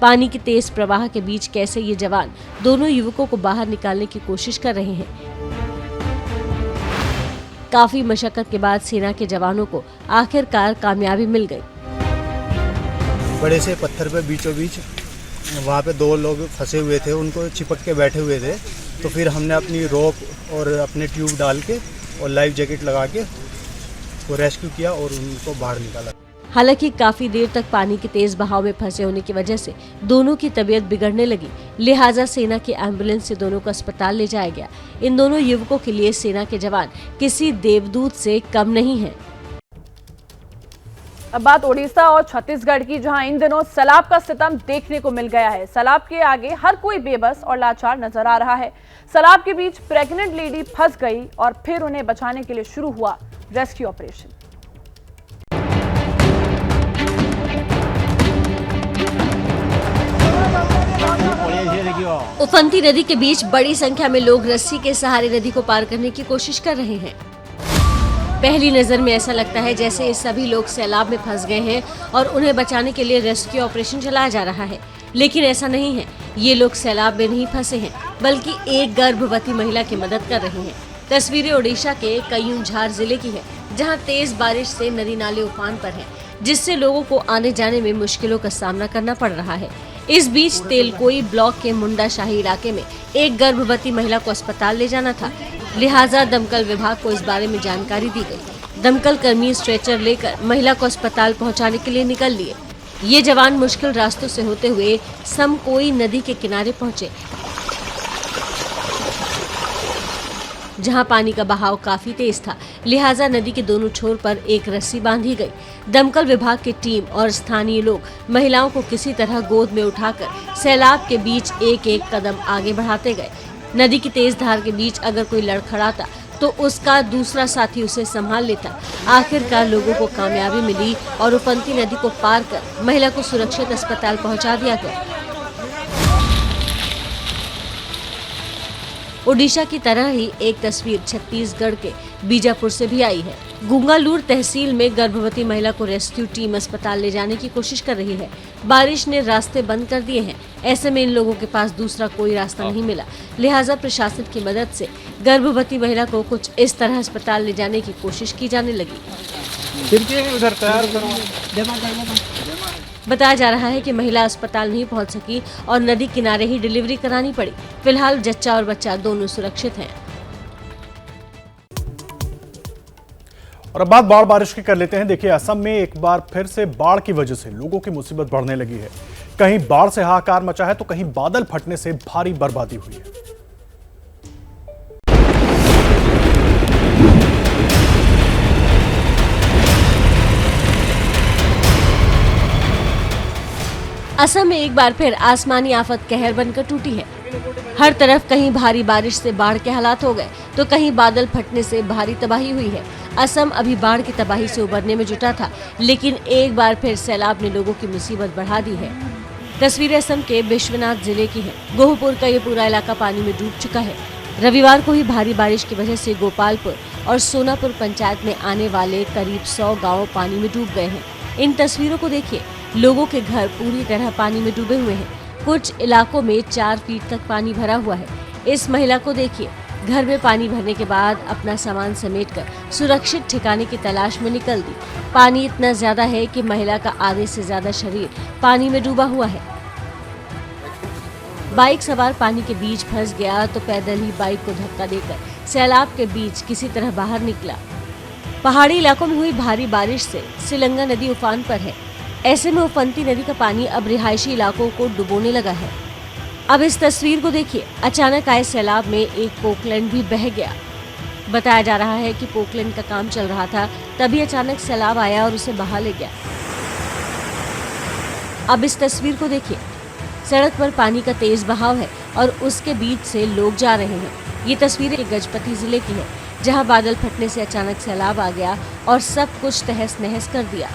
L: पानी के तेज प्रवाह के बीच कैसे ये जवान दोनों युवकों को बाहर निकालने की कोशिश कर रहे हैं। काफी मशक्कत के बाद सेना के जवानों को आखिरकार कामयाबी मिल गई।
G: बड़े से पत्थर पे बीचों बीच वहाँ पे 2 लोग फंसे हुए थे, उनको चिपक के बैठे हुए थे। तो फिर हमने अपनी रोप और अपने ट्यूब डाल के और लाइफ जैकेट लगा के वो रेस्क्यू किया और उनको बाहर निकाला।
L: हालांकि काफी देर तक पानी के तेज बहाव में फंसे होने की वजह से दोनों की तबीयत बिगड़ने लगी, लिहाजा सेना की एम्बुलेंस से दोनों को अस्पताल ले जाया गया। इन दोनों युवकों के लिए सेना के जवान किसी देवदूत से कम नहीं हैं।
C: अब बात ओडिशा और छत्तीसगढ़ की, जहां इन दिनों सैलाब का सितम देखने को मिल गया है। सैलाब के आगे हर कोई बेबस और लाचार नजर आ रहा है। सैलाब के बीच प्रेग्नेंट लेडी फंस गई और फिर उन्हें बचाने के लिए शुरू हुआ रेस्क्यू ऑपरेशन।
L: उफनती नदी के बीच बड़ी संख्या में लोग रस्सी के सहारे नदी को पार करने की कोशिश कर रहे हैं। पहली नजर में ऐसा लगता है जैसे ये सभी लोग सैलाब में फंस गए हैं और उन्हें बचाने के लिए रेस्क्यू ऑपरेशन चलाया जा रहा है, लेकिन ऐसा नहीं है। ये लोग सैलाब में नहीं फंसे हैं, बल्कि एक गर्भवती महिला की मदद कर रहे हैं। तस्वीरें ओडिशा के कयूंझार जिले की है, जहां तेज बारिश से नदी नाले उफान पर हैं, जिससे लोगों को आने जाने में मुश्किलों का सामना करना पड़ रहा है। इस बीच तेलकोई ब्लॉक के मुंडाशाही इलाके में एक गर्भवती महिला को अस्पताल ले जाना था, लिहाजा दमकल विभाग को इस बारे में जानकारी दी गई। दमकल कर्मी स्ट्रेचर लेकर महिला को अस्पताल पहुंचाने के लिए निकल लिए। ये जवान मुश्किल रास्तों से होते हुए समकोई नदी के किनारे पहुंचे, जहां पानी का बहाव काफी तेज था, लिहाजा नदी के दोनों छोर पर एक रस्सी बांधी गई। दमकल विभाग की टीम और स्थानीय लोग महिलाओं को किसी तरह गोद में उठाकर सैलाब के बीच एक एक कदम आगे बढ़ाते गए। नदी की तेज धार के बीच अगर कोई लड़खड़ाता तो उसका दूसरा साथी उसे संभाल लेता। आखिरकार लोगों को कामयाबी मिली और उफनती नदी को पार कर महिला को सुरक्षित अस्पताल पहुंचा दिया गया। ओडिशा की तरह ही एक तस्वीर छत्तीसगढ़ के बीजापुर से भी आई है। गुंगालूर तहसील में गर्भवती महिला को रेस्क्यू टीम अस्पताल ले जाने की कोशिश कर रही है। बारिश ने रास्ते बंद कर दिए हैं, ऐसे में इन लोगों के पास दूसरा कोई रास्ता नहीं मिला, लिहाजा प्रशासन की मदद से गर्भवती महिला को कुछ इस तरह अस्पताल ले जाने की कोशिश की जाने लगी। बताया जा रहा है कि महिला अस्पताल नहीं पहुंच सकी और नदी किनारे ही डिलीवरी करानी पड़ी। फिलहाल जच्चा और बच्चा दोनों सुरक्षित हैं।
O: और अब बात बाढ़ बारिश की कर लेते हैं। देखिए, असम में एक बार फिर से बाढ़ की वजह से लोगों की मुसीबत बढ़ने लगी है। कहीं बाढ़ से हाहाकार मचा है तो कहीं बादल फटने से भारी बर्बादी हुई है।
L: असम में एक बार फिर आसमानी आफत कहर बनकर टूटी है। हर तरफ कहीं भारी बारिश से बाढ़ के हालात हो गए तो कहीं बादल फटने से भारी तबाही हुई है। असम अभी बाढ़ की तबाही से उबरने में जुटा था, लेकिन एक बार फिर सैलाब ने लोगों की मुसीबत बढ़ा दी है। तस्वीरें असम के विश्वनाथ जिले की है। गोहपुर का ये पूरा इलाका पानी में डूब चुका है। रविवार को ही भारी बारिश की वजह से गोपालपुर और सोनापुर पंचायत में आने वाले करीब 100 गाँव पानी में डूब गए हैं। इन तस्वीरों को देखिए, लोगों के घर पूरी तरह पानी में डूबे हुए हैं। कुछ इलाकों में 4 फीट तक पानी भरा हुआ है। इस महिला को देखिए, घर में पानी भरने के बाद अपना सामान समेटकर सुरक्षित ठिकाने की तलाश में निकल दी। पानी इतना ज्यादा है कि महिला का आधे से ज्यादा शरीर पानी में डूबा हुआ है। बाइक सवार पानी के बीच फंस गया तो पैदल ही बाइक को धक्का देकर सैलाब के बीच किसी तरह बाहर निकला। पहाड़ी इलाकों में हुई भारी बारिश से सिलंगा नदी उफान पर है। ऐसे में उफनती नदी का पानी अब रिहायशी इलाकों को डुबोने लगा है। अब इस तस्वीर को देखिए, अचानक आए सैलाब में एक पोकलैंड भी बह गया। बताया जा रहा है कि पोकलैंड का काम चल रहा था, तभी अचानक सैलाब आया और उसे बहा ले गया। अब इस तस्वीर को देखिए, सड़क पर पानी का तेज बहाव है और उसके बीच से लोग जा रहे हैं। ये तस्वीरें गजपति जिले की है, जहां बादल फटने से अचानक सैलाब आ गया और सब कुछ तहस नहस कर दिया।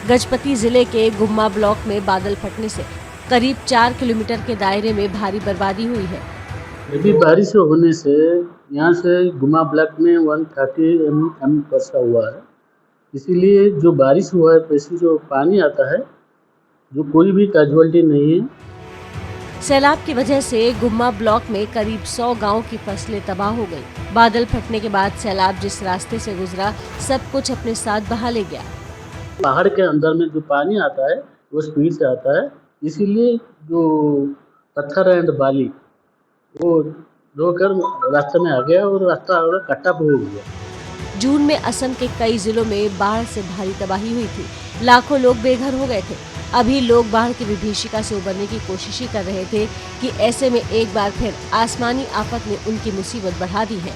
L: गजपति जिले के गुम्मा ब्लॉक में बादल फटने से करीब 4 किलोमीटर के दायरे में भारी बर्बादी हुई है।
M: अभी बारिश होने से यहाँ से गुम्मा ब्लॉक में 130 mm वर्षा हुआ है। इसीलिए जो बारिश हुआ है, पैसे जो पानी आता है, जो कोई भी कैजुअलिटी नहीं है।
L: सैलाब की वजह से गुम्मा ब्लॉक में करीब 100 गांव की फसलें तबाह हो गई। बादल फटने के बाद सैलाब जिस रास्ते से गुजरा, सब कुछ अपने साथ बहा ले गया।
M: पहाड़ के अंदर में जो पानी आता है वो स्पीड से आता है, इसीलिए जो पत्थर एंड बाली वो धोकर रास्ते में आ गया और रास्ता कट्टा हो गया।
L: जून में असम के कई जिलों में बाढ़ से भारी तबाही हुई थी। लाखों लोग बेघर हो गए थे। अभी लोग बाढ़ की विभीषिका से उबरने की कोशिश ही कर रहे थे कि ऐसे में एक बार फिर आसमानी आफत ने उनकी मुसीबत बढ़ा दी है।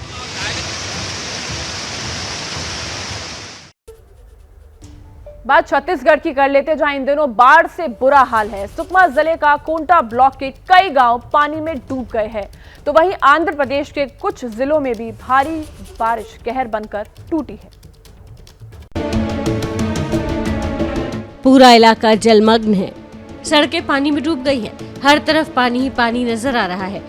C: बात छत्तीसगढ़ की कर लेते, जहां इन दिनों बाढ़ से बुरा हाल है। सुकमा जिले का कोंटा ब्लॉक के कई गांव पानी में डूब गए हैं, तो वहीं आंध्र प्रदेश के कुछ जिलों में भी भारी बारिश कहर बनकर टूटी है।
L: पूरा इलाका जलमग्न है। सड़कें पानी में डूब गई हैं। हर तरफ पानी ही पानी नजर आ रहा है।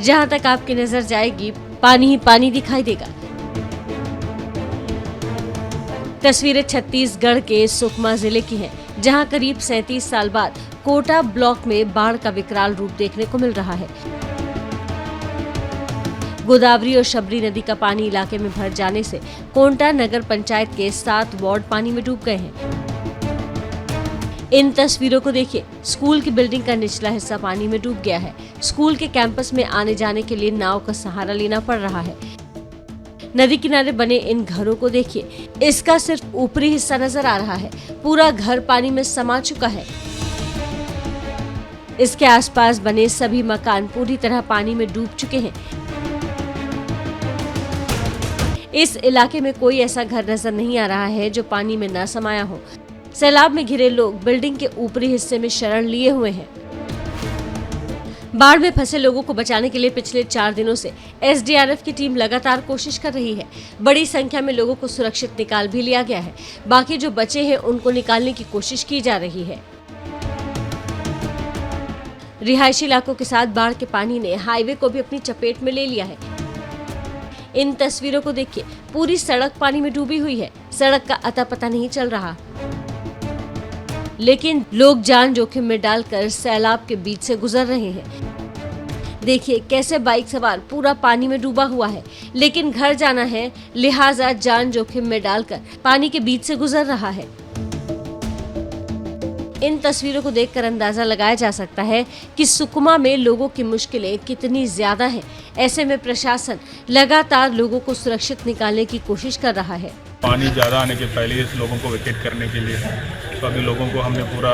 L: जहां तक आपकी नजर जाएगी पानी ही पानी दिखाई देगा। तस्वीरें छत्तीसगढ़ के सुकमा जिले की हैं, जहां करीब 37 साल बाद कोटा ब्लॉक में बाढ़ का विकराल रूप देखने को मिल रहा है। गोदावरी और शबरी नदी का पानी इलाके में भर जाने से कोंटा नगर पंचायत के 7 वार्ड पानी में डूब गए हैं। इन तस्वीरों को देखिए। स्कूल की बिल्डिंग का निचला हिस्सा पानी में डूब गया है। स्कूल के कैंपस में आने जाने के लिए नाव का सहारा लेना पड़ रहा है। नदी किनारे बने इन घरों को देखिए। इसका सिर्फ ऊपरी हिस्सा नजर आ रहा है। पूरा घर पानी में समा चुका है। इसके आसपास बने सभी मकान पूरी तरह पानी में डूब चुके हैं। इस इलाके में कोई ऐसा घर नजर नहीं आ रहा है जो पानी में न समाया हो। सैलाब में घिरे लोग बिल्डिंग के ऊपरी हिस्से में शरण लिए हुए हैं। बाढ़ में फंसे लोगों को बचाने के लिए पिछले 4 दिनों से एसडीआरएफ की टीम लगातार कोशिश कर रही है। बड़ी संख्या में लोगों को सुरक्षित निकाल भी लिया गया है। बाकी जो बचे हैं उनको निकालने की कोशिश की जा रही है। रिहायशी इलाकों के साथ बाढ़ के पानी ने हाईवे को भी अपनी चपेट में ले लिया है। इन तस्वीरों को देखिए। पूरी सड़क पानी में डूबी हुई है। सड़क का अता पता नहीं चल रहा, लेकिन लोग जान जोखिम में डालकर सैलाब के बीच से गुजर रहे हैं। देखिए कैसे बाइक सवार पूरा पानी में डूबा हुआ है, लेकिन घर जाना है, लिहाजा जान जोखिम में डालकर पानी के बीच से गुजर रहा है। इन तस्वीरों को देखकर अंदाजा लगाया जा सकता है कि सुकमा में लोगों की मुश्किलें कितनी ज्यादा हैं। ऐसे में प्रशासन लगातार लोगों को सुरक्षित निकालने की कोशिश कर रहा है।
N: पानी ज़्यादा आने के पहले इस लोगों को वेकेट करने के लिए, तो अभी लोगों को हमने पूरा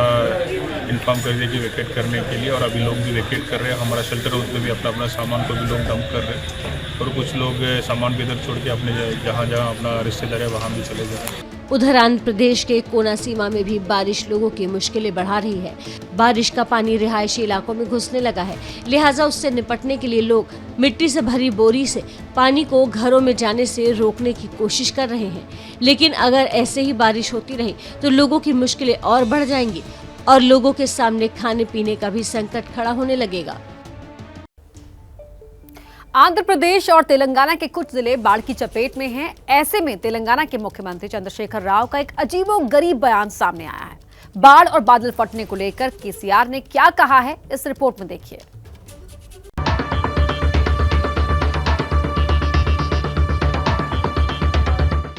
N: इन्फॉर्म कर दिया कि वेकेट करने के लिए, और अभी लोग भी वेकेट कर रहे हैं। हमारा शेल्टर हाउस में भी अपना सामान को भी लोग डंप कर रहे हैं, और कुछ लोग सामान भी इधर छोड़ के अपने जहाँ अपना रिश्तेदार है वहाँ भी चले जा रहे हैं।
L: उधर आंध्र प्रदेश के कोनासीमा में भी बारिश लोगों की मुश्किलें बढ़ा रही है। बारिश का पानी रिहायशी इलाकों में घुसने लगा है, लिहाजा उससे निपटने के लिए लोग मिट्टी से भरी बोरी से पानी को घरों में जाने से रोकने की कोशिश कर रहे हैं। लेकिन अगर ऐसे ही बारिश होती रही तो लोगों की मुश्किलें और बढ़ जाएंगी और लोगों के सामने खाने पीने का भी संकट खड़ा होने लगेगा।
A: आंध्र प्रदेश और तेलंगाना के कुछ जिले बाढ़ की चपेट में हैं। ऐसे में तेलंगाना के मुख्यमंत्री चंद्रशेखर राव का एक अजीबोगरीब बयान सामने आया है। बाढ़ और बादल फटने को लेकर केसीआर ने क्या कहा है, इस रिपोर्ट में देखिए।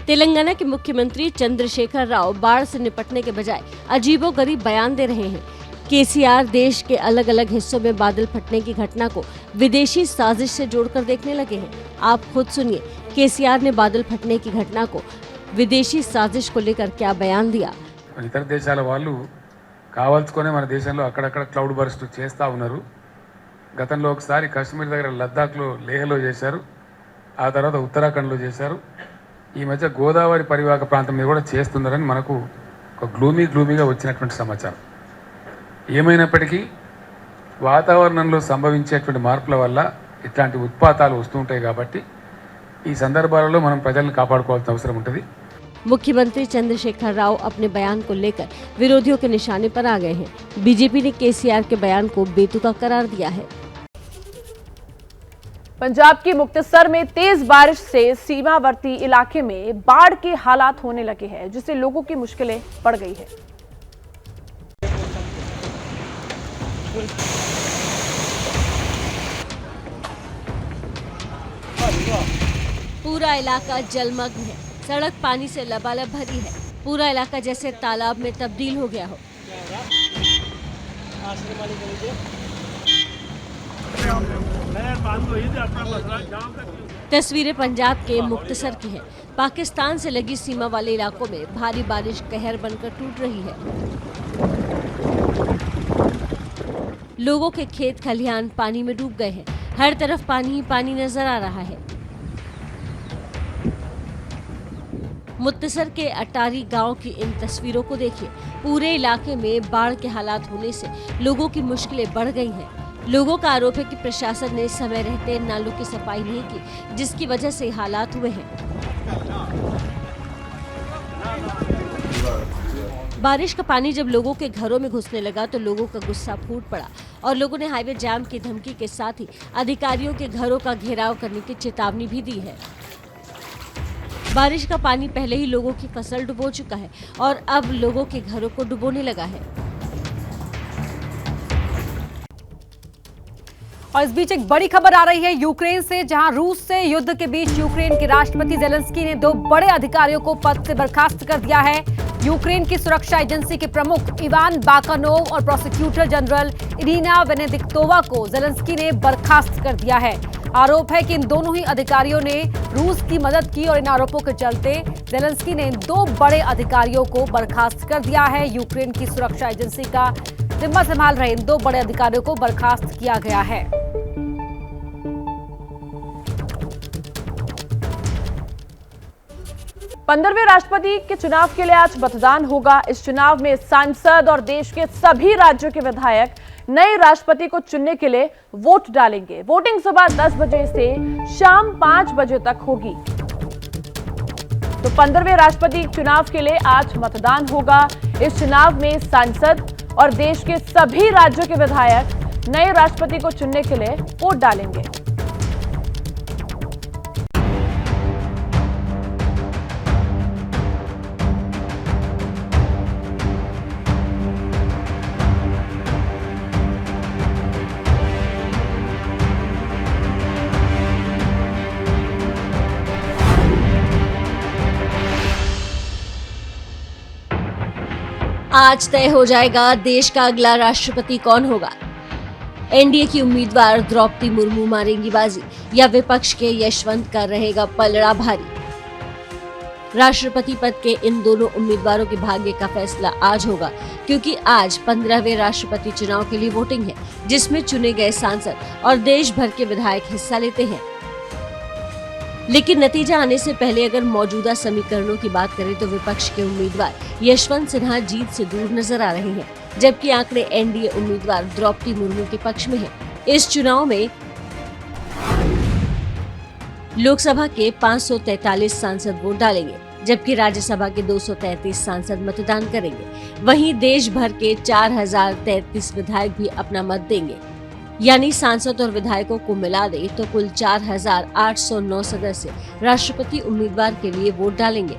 L: तेलंगाना के मुख्यमंत्री चंद्रशेखर राव बाढ़ से निपटने के बजाय अजीबोगरीब बयान दे रहे हैं। केसीआर देश के अलग अलग हिस्सों में बादल फटने की घटना को विदेशी साजिश से जोड़कर देखने लगे हैं। आप खुद सुनिए, केसीआर ने बादल फटने की घटना को विदेशी साजिश को लेकर क्या बयान दिया।
P: ఇతర దేశాల వాళ్ళు కావాల్సుకొని మన దేశంలో అక్కడక్కడ క్లౌడ్ బర్స్ట్ చేస్తూ ఉన్నారు. గతంలో ఒకసారి కాశ్మీర్ దగ్గర లద్దాఖ్లో లేహ్లో చేశారు, ఆ తర్వాత ఉత్తరాఖండ్లో చేశారు. ఈ మధ్య గోదావరి పరివాహక ప్రాంతం మీద కూడా చేస్తున్నారని మనకు ఒక గ్లూమీగా వచ్చినటువంటి సమాచారం. ఏమైనప్పటికీ వాతావరణంలో సంభవించేటువంటి మార్పుల వల్ల ఇట్లాంటి ఉత్పాతాలు వస్తుంటాయి కాబట్టి ఈ సందర్భాలలో మనం ప్రజలను కాపాడుకోవాల్సిన అవసరం ఉంటుంది.
L: मुख्यमंत्री चंद्रशेखर राव अपने बयान को लेकर विरोधियों के निशाने पर आ गए हैं। बीजेपी ने केसीआर के बयान को बेतुका करार दिया है।
C: पंजाब की मुक्तसर में तेज बारिश से सीमावर्ती इलाके में बाढ़ के हालात होने लगे हैं, जिससे लोगों की मुश्किलें बढ़ गई है।
L: पूरा इलाका जलमग्न है। सड़क पानी से लबालब भरी है। पूरा इलाका जैसे तालाब में तब्दील हो गया हो। तस्वीरें पंजाब के मुक्तसर की हैं। पाकिस्तान से लगी सीमा वाले इलाकों में भारी बारिश कहर बनकर टूट रही है। लोगों के खेत खलिहान पानी में डूब गए हैं। हर तरफ पानी ही पानी नजर आ रहा है। मुक्तसर के अटारी गांव की इन तस्वीरों को देखिए। पूरे इलाके में बाढ़ के हालात होने से लोगों की मुश्किलें बढ़ गई हैं। लोगों का आरोप है कि प्रशासन ने समय रहते नालों की सफाई नहीं की, जिसकी वजह से हालात हुए हैं। बारिश का पानी जब लोगों के घरों में घुसने लगा तो लोगों का गुस्सा फूट पड़ा और लोगों ने हाईवे जाम की धमकी के साथ ही अधिकारियों के घरों का घेराव करने की चेतावनी भी दी है। बारिश का पानी पहले ही लोगों की फसल डुबो चुका है और अब लोगों के घरों को डुबोने लगा है।
A: और इस बीच एक बड़ी खबर आ रही है यूक्रेन से, जहां रूस से युद्ध के बीच यूक्रेन के राष्ट्रपति जेलेंस्की ने 2 बड़े अधिकारियों को पद से बर्खास्त कर दिया है। यूक्रेन की सुरक्षा एजेंसी के प्रमुख इवान बाकानोव और प्रोसिक्यूटर जनरल इरिना वेनेडिक्टोवा को जेलेंस्की ने बर्खास्त कर दिया है। आरोप है कि इन दोनों ही अधिकारियों ने रूस की मदद की और इन आरोपों के चलते जेलेंस्की ने 2 बड़े अधिकारियों को बर्खास्त कर दिया है। यूक्रेन की सुरक्षा एजेंसी का जिम्मा संभाल रहे इन 2 बड़े अधिकारियों को बर्खास्त किया गया है।
C: पंद्रहवें राष्ट्रपति के चुनाव के लिए आज मतदान होगा। इस चुनाव में सांसद और देश के सभी राज्यों के विधायक नए राष्ट्रपति को चुनने के लिए वोट डालेंगे। वोटिंग सुबह 10 बजे से शाम 5 बजे तक होगी। तो 15वें राष्ट्रपति चुनाव के लिए आज मतदान होगा। इस चुनाव में सांसद और देश के सभी राज्यों के विधायक नए राष्ट्रपति को चुनने के लिए वोट डालेंगे।
L: आज तय हो जाएगा देश का अगला राष्ट्रपति कौन होगा। एनडीए की उम्मीदवार द्रौपदी मुर्मू मारेंगी बाजी या विपक्ष के यशवंत का रहेगा पलड़ा भारी। राष्ट्रपति पद के इन दोनों उम्मीदवारों के भाग्य का फैसला आज होगा, क्योंकि आज 15वें राष्ट्रपति चुनाव के लिए वोटिंग है, जिसमें चुने गए सांसद और देश भर के विधायक हिस्सा लेते हैं। लेकिन नतीजा आने से पहले अगर मौजूदा समीकरणों की बात करें तो विपक्ष के उम्मीदवार यशवंत सिन्हा जीत से दूर नजर आ रहे हैं, जबकि आंकड़े एनडीए उम्मीदवार द्रौपदी मुर्मू के पक्ष में हैं। इस चुनाव में लोकसभा के 543 सांसद वोट डालेंगे, जबकि राज्यसभा के 233 सांसद मतदान करेंगे। वहीं देश भर के 4033 विधायक भी अपना मत देंगे। यानी सांसद और विधायकों को मिला दे तो कुल 4809 सदस्य राष्ट्रपति उम्मीदवार के लिए वोट डालेंगे।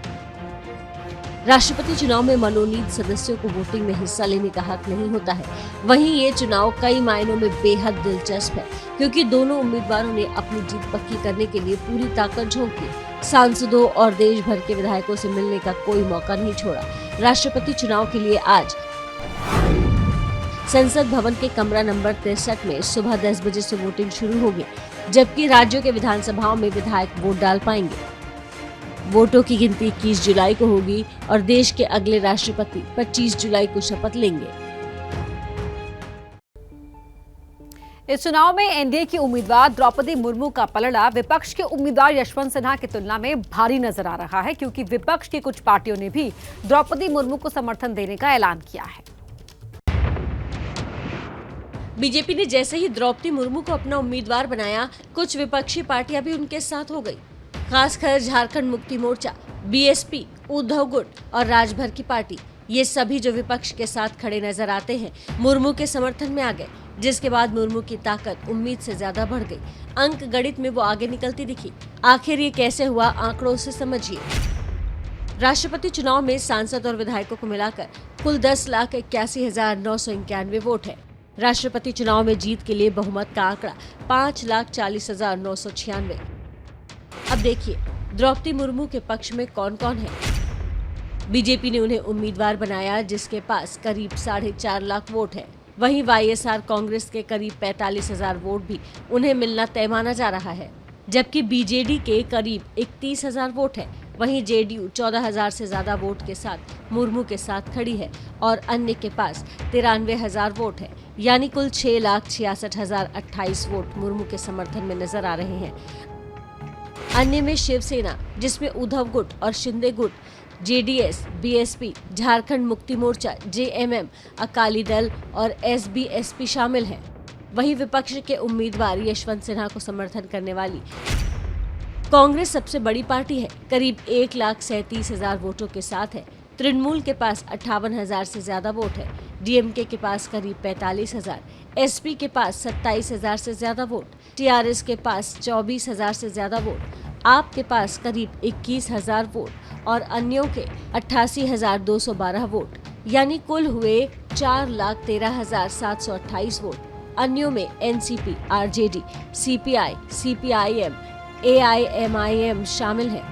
L: राष्ट्रपति चुनाव में मनोनीत सदस्यों को वोटिंग में हिस्सा लेने का हक नहीं होता है। वहीं ये चुनाव कई मायनों में बेहद दिलचस्प है, क्योंकि दोनों उम्मीदवारों ने अपनी जीत पक्की करने के लिए पूरी ताकत झोंक दी। सांसदों और देश भर के विधायकों से मिलने का कोई मौका नहीं छोड़ा। राष्ट्रपति चुनाव के लिए आज संसद भवन के कमरा नंबर 63 में सुबह 10 बजे से वोटिंग शुरू होगी, जबकि राज्यों के विधानसभाओं में विधायक वोट डाल पाएंगे। वोटों की गिनती 21 जुलाई को होगी और देश के अगले राष्ट्रपति 25 जुलाई को शपथ लेंगे।
A: इस चुनाव में एनडीए की उम्मीदवार द्रौपदी मुर्मू का पलड़ा विपक्ष के उम्मीदवार यशवंत सिन्हा की तुलना में भारी नजर आ रहा है, क्योंकि विपक्ष की कुछ पार्टियों ने भी द्रौपदी मुर्मू को समर्थन देने का ऐलान किया है।
L: बीजेपी ने जैसे ही द्रौपदी मुर्मू को अपना उम्मीदवार बनाया, कुछ विपक्षी पार्टियां भी उनके साथ हो गई। खासकर झारखंड मुक्ति मोर्चा, बीएसपी, उद्धव गुट और राजभर की पार्टी, ये सभी जो विपक्ष के साथ खड़े नजर आते हैं, मुर्मू के समर्थन में आ गए, जिसके बाद मुर्मू की ताकत उम्मीद से ज्यादा बढ़ गई। अंक गणित में वो आगे निकलती दिखी। आखिर ये कैसे हुआ, आंकड़ों से समझिए। राष्ट्रपति चुनाव में सांसद और विधायकों को मिलाकर कुल 10,81,991 वोट है। राष्ट्रपति चुनाव में जीत के लिए बहुमत का आंकड़ा 5,40,996। अब देखिए, द्रौपदी मुर्मू के पक्ष में कौन कौन है। बीजेपी ने उन्हें उम्मीदवार बनाया जिसके पास करीब 4.5 लाख वोट है। वहीं वाईएसआर कांग्रेस के करीब 45,000 वोट भी उन्हें मिलना तय माना जा रहा है, जबकि बीजेडी के करीब 31,000 वोट है। वहीं जेडीयू 14,000 से ज्यादा वोट के साथ मुर्मू के साथ खड़ी है और अन्य के पास 93,000 वोट है, यानी कुल 6,66,028 वोट मुर्मू के समर्थन में नजर आ रहे हैं। अन्य में शिवसेना, जिसमें उद्धव गुट और शिंदे गुट, JDS, BSP, Jharkhand Mukti Morcha, JMM, Akali Dal और एसबीएसपी शामिल हैं। वहीं विपक्ष के उम्मीदवार यशवंत सिन्हा को समर्थन करने वाली कांग्रेस सबसे बड़ी पार्टी है, करीब 1,37,000 वोटों के साथ है। तृणमूल के पास 58,000 से ज्यादा वोट है। डीएमके के पास करीब 45,000, एसपी के पास 27,000 से ज्यादा वोट, टीआरएस के पास 24,000 से ज्यादा वोट, आप के पास करीब 21,000 वोट और अन्यों के 88,212 वोट, यानी कुल हुए 4,13,728 वोट। अन्यों में NCP, RJD, CPI, CPIM, AIMIM शामिल है।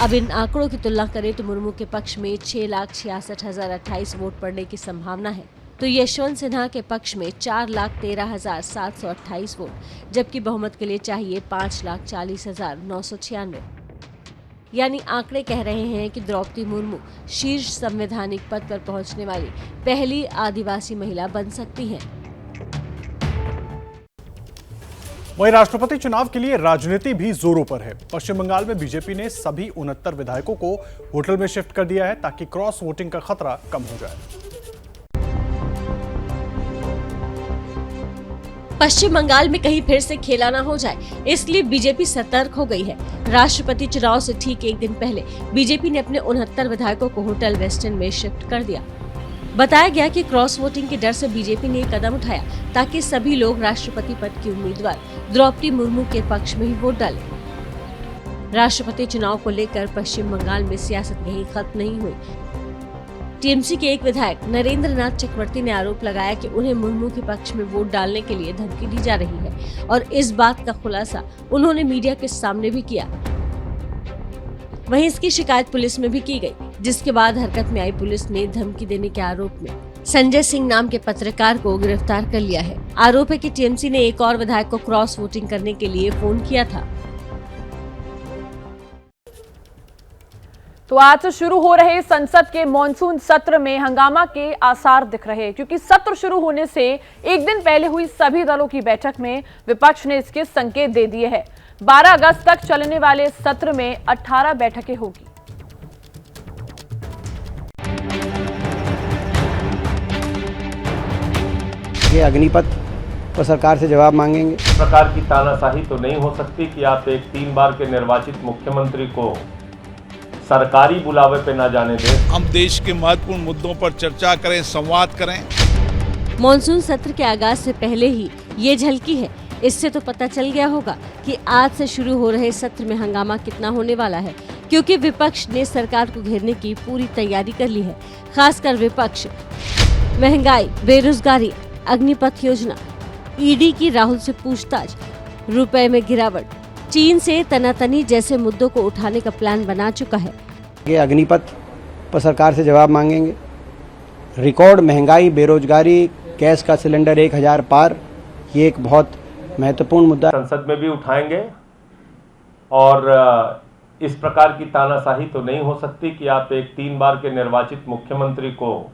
L: अब इन आंकड़ों की तुलना करें तो मुर्मू के पक्ष में 6,66,028 वोट पड़ने की संभावना है, तो यशवंत सिन्हा के पक्ष में 4,13,728 वोट, जबकि बहुमत के लिए चाहिए 5,40,996। यानी आंकड़े कह रहे हैं कि द्रौपदी मुर्मू शीर्ष संवैधानिक पद पर पहुंचने वाली पहली आदिवासी महिला बन सकती हैं।
O: वहीं राष्ट्रपति चुनाव के लिए राजनीति भी जोरों पर है। पश्चिम बंगाल में बीजेपी ने सभी 69 विधायकों को होटल में शिफ्ट कर दिया है ताकि क्रॉस वोटिंग का खतरा कम हो जाए।
L: पश्चिम बंगाल में कहीं फिर से खेला ना हो जाए, इसलिए बीजेपी सतर्क हो गई है। राष्ट्रपति चुनाव से ठीक एक दिन पहले बीजेपी ने अपने 69 विधायकों को होटल वेस्टर्न में शिफ्ट कर दिया। बताया गया कि क्रॉस वोटिंग के डर से बीजेपी ने कदम उठाया ताकि सभी लोग राष्ट्रपति पद की उम्मीदवार द्रौपदी मुर्मू के पक्ष में ही वोट डालें। राष्ट्रपति चुनाव को लेकर पश्चिम बंगाल में सियासत यही खत्म नहीं हुई। टीएमसी के एक विधायक नरेंद्र नाथ चक्रवर्ती ने आरोप लगाया कि उन्हें मुर्मू के पक्ष में वोट डालने के लिए धमकी दी जा रही है और इस बात का खुलासा उन्होंने मीडिया के सामने भी किया। वहीं इसकी शिकायत पुलिस में भी की गई, जिसके बाद हरकत में आई पुलिस ने धमकी देने के आरोप में संजय सिंह नाम के पत्रकार को गिरफ्तार कर लिया है। आरोप है कि टीएमसी ने एक और विधायक को क्रॉस वोटिंग करने के लिए फोन किया था।
C: तो आज से शुरू हो रहे संसद के मॉनसून सत्र में हंगामा के आसार दिख रहे हैं, क्योंकि सत्र शुरू होने से एक दिन पहले हुई सभी दलों की बैठक में विपक्ष ने इसके संकेत दे दिए हैं। 12 अगस्त तक चलने वाले सत्र में 18 बैठकें होगी।
Q: ये अग्निपथ पर सरकार से जवाब मांगेंगे।
R: इस प्रकार की तानाशाही तो नहीं हो सकती कि आप एक 3 बार के निर्वाचित मुख्यमंत्री को सरकारी बुलावे पे ना जाने दें।
S: हम देश के महत्वपूर्ण मुद्दों पर चर्चा करें, संवाद करें।
L: मॉनसून सत्र के आगाज से पहले ही ये झलकी है। इससे तो पता चल गया होगा कि आज से शुरू हो रहे सत्र में हंगामा कितना होने वाला है, क्योंकि विपक्ष ने सरकार को घेरने की पूरी तैयारी कर ली है। खासकर विपक्ष महंगाई, बेरोजगारी, अग्निपथ योजना, ईडी की राहुल से पूछताछ, रुपए में गिरावट, चीन से तनातनी जैसे मुद्दों को उठाने का प्लान बना चुका है।
Q: ये अग्निपथ पर सरकार से जवाब मांगेंगे। रिकॉर्ड महंगाई, बेरोजगारी, गैस का सिलेंडर 1,000 पार, ये एक बहुत महत्वपूर्ण मुद्दा
R: संसद में भी उठाएंगे। और इस प्रकार की तानाशाही तो नहीं हो सकती कि आप एक 3 बार के निर्वाचित मुख्यमंत्री को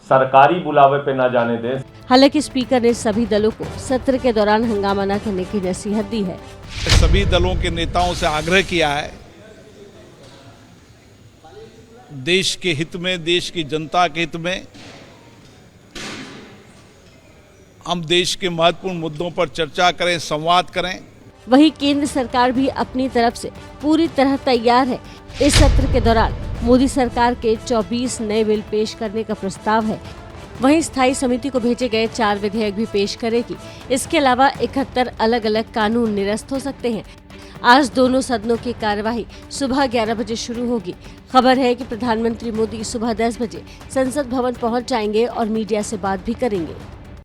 R: सरकारी बुलावे पे ना जाने दें।
L: हालांकि स्पीकर ने सभी दलों को सत्र के दौरान हंगामा न करने की नसीहत दी है।
S: सभी दलों के नेताओं से आग्रह किया है, देश के हित में, देश की जनता के हित में हम देश के महत्वपूर्ण मुद्दों पर चर्चा करें, संवाद करें।
L: वहीं केंद्र सरकार भी अपनी तरफ से पूरी तरह तैयार है। इस सत्र के दौरान मोदी सरकार के 24 नए बिल पेश करने का प्रस्ताव है। वहीं स्थायी समिति को भेजे गए 4 विधेयक भी पेश करेगी। इसके अलावा 71 अलग अलग कानून निरस्त हो सकते हैं। आज दोनों सदनों की कार्यवाही सुबह 11 बजे शुरू होगी। खबर है कि प्रधानमंत्री मोदी सुबह 10 बजे संसद भवन पहुंच जाएंगे और मीडिया से बात भी करेंगे।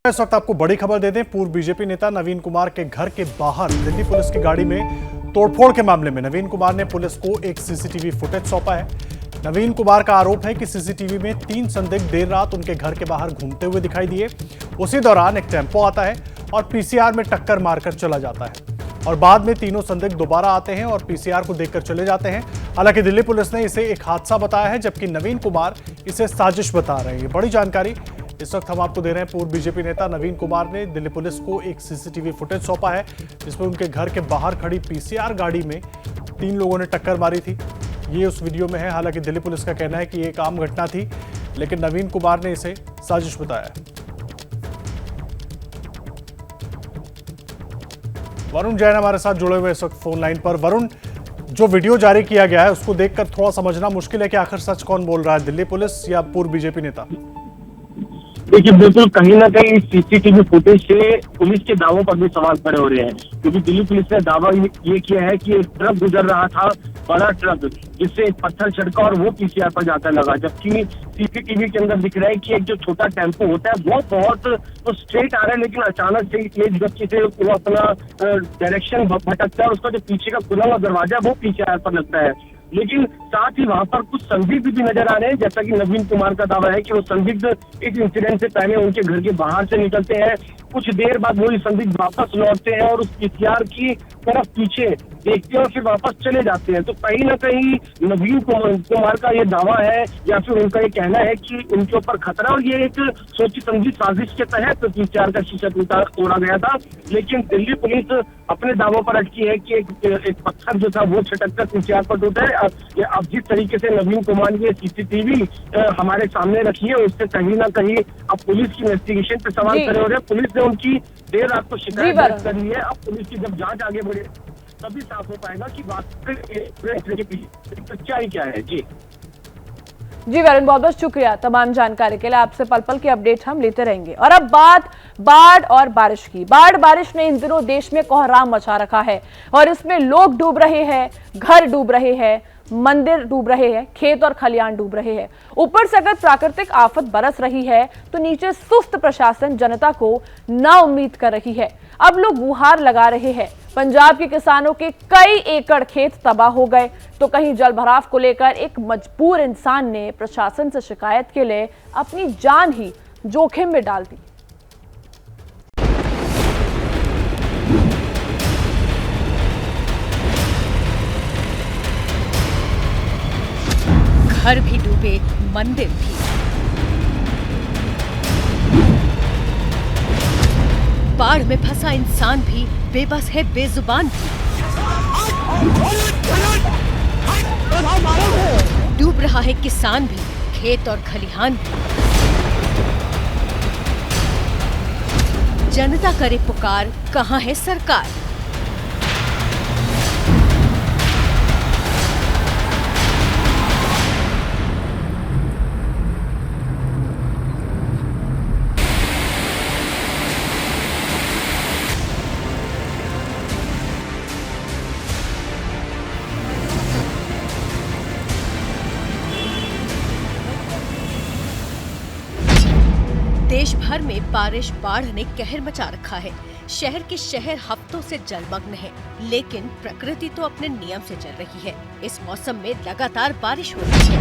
O: इस वक्त आपको बड़ी खबर दे दें, पूर्व बीजेपी नेता नवीन कुमार के घर के बाहर दिल्ली पुलिस की गाड़ी में तोड़फोड़ के मामले में नवीन कुमार ने पुलिस को एक सीसीटीवी फुटेज सौंपा है। नवीन कुमार का आरोप है कि सीसीटीवी में 3 संदिग्ध देर रात उनके घर के बाहर घूमते हुए दिखाई दिए। उसी दौरान एक टेम्पो आता है और पीसीआर में टक्कर मारकर चला जाता है और बाद में तीनों संदिग्ध दोबारा आते हैं और पीसीआर को देखकर चले जाते हैं। हालांकि दिल्ली पुलिस ने इसे एक हादसा बताया है, जबकि नवीन कुमार इसे साजिश बता रहे हैं। ये बड़ी जानकारी इस वक्त हम आपको दे रहे हैं। पूर्व बीजेपी नेता नवीन कुमार ने दिल्ली पुलिस को एक सीसीटीवी फुटेज सौंपा है, जिसमें उनके घर के बाहर खड़ी पीसीआर गाड़ी में 3 लोगों ने टक्कर मारी थी। ये उस वीडियो में है। हालांकि दिल्ली पुलिस का कहना है कि ये एक आम घटना थी, लेकिन नवीन कुमार ने इसे साजिश बताया। वरुण जैन हमारे साथ जुड़े हुए इस वक्त फोन लाइन पर। वरुण, जो वीडियो जारी किया गया है उसको देखकर थोड़ा समझना मुश्किल है कि आखिर सच कौन बोल रहा है, दिल्ली पुलिस या पूर्व बीजेपी नेता?
T: देखिए, बिल्कुल कहीं ना कहीं सीसीटीवी फुटेज से पुलिस के दावों पर भी सवाल खड़े हो रहे हैं, क्योंकि दिल्ली पुलिस ने दावा ये किया है कि एक ट्रक गुजर रहा था, बड़ा ट्रक, जिससे एक पत्थर छिड़का और वो पीसीआर पर जाकर लगा। जबकि सीसीटीवी के अंदर दिख रहा है कि एक जो छोटा टेम्पो होता है वो बहुत तो स्ट्रेट आ रहा है, लेकिन अचानक से तेज गति से वो अपना डायरेक्शन भटकता है और उसका जो पीछे का खुला हुआ दरवाजा है वो पीसीआर पर लगता है। लेकिन साथ ही वहां पर कुछ संदिग्ध भी नजर आ रहे हैं, जैसा कि नवीन कुमार का दावा है कि वो संदिग्ध इस इंसिडेंट से पहले उनके घर के बाहर से निकलते हैं, कुछ देर बाद वही संदिग्ध वापस लौटते हैं और उस पीसीआर की तरफ पीछे देखते हैं और फिर वापस चले जाते हैं। तो कहीं ना कहीं नवीन कुमार का ये दावा है या फिर उनका ये कहना है कि उनके ऊपर खतरा, और ये एक सोची समझी साजिश के तहत पीसीआर का शीशा तोड़ा गया था। लेकिन दिल्ली पुलिस अपने दावों पर अटकी है कि एक पत्थर जो था वो छिटक कर पीसीआर पर टूटा है। अब जिस तरीके से नवीन कुमार ने सीसीटीवी हमारे सामने रखी है, उससे कहीं ना कहीं अब पुलिस की इन्वेस्टिगेशन पे सवाल खड़े हो रहे हैं। पुलिस ने उनकी देर रात को शिकायत दर्ज कर ली है। अब पुलिस की जब जांच आगे बढ़े तभी साफ हो पाएगा कि सच्चाई क्या है। जी
C: वरुण, बहुत बहुत शुक्रिया तमाम जानकारी के लिए। आपसे पल पल की अपडेट हम लेते रहेंगे। और अब बात बाढ़ और बारिश की। बारिश ने इन दिनों देश में कोहराम मचा रखा है और इसमें लोग डूब रहे हैं, घर डूब रहे हैं, मंदिर डूब रहे हैं, खेत और खलियान डूब रहे हैं। ऊपर से अगर प्राकृतिक आफत बरस रही है तो नीचे सुस्त प्रशासन जनता को नाउम्मीद कर रही है। अब लोग गुहार लगा रहे हैं। पंजाब के किसानों के कई एकड़ खेत तबाह हो गए, तो कहीं जलभराव को लेकर एक मजबूर इंसान ने प्रशासन से शिकायत के लिए अपनी जान ही जोखिम में डाल दी।
U: घर भी डूबे, मंदिर भी। बाढ़ में फंसा इंसान भी बेबस है, बेजुबान भी। डूब रहा है किसान भी, खेत और खलिहान भी। जनता करे पुकार, कहां है सरकार? देश भर में बारिश बाढ़ ने कहर मचा रखा है। शहर के शहर हफ्तों से जलमग्न है, लेकिन प्रकृति तो अपने नियम से चल रही है। इस मौसम में लगातार बारिश हो रही है।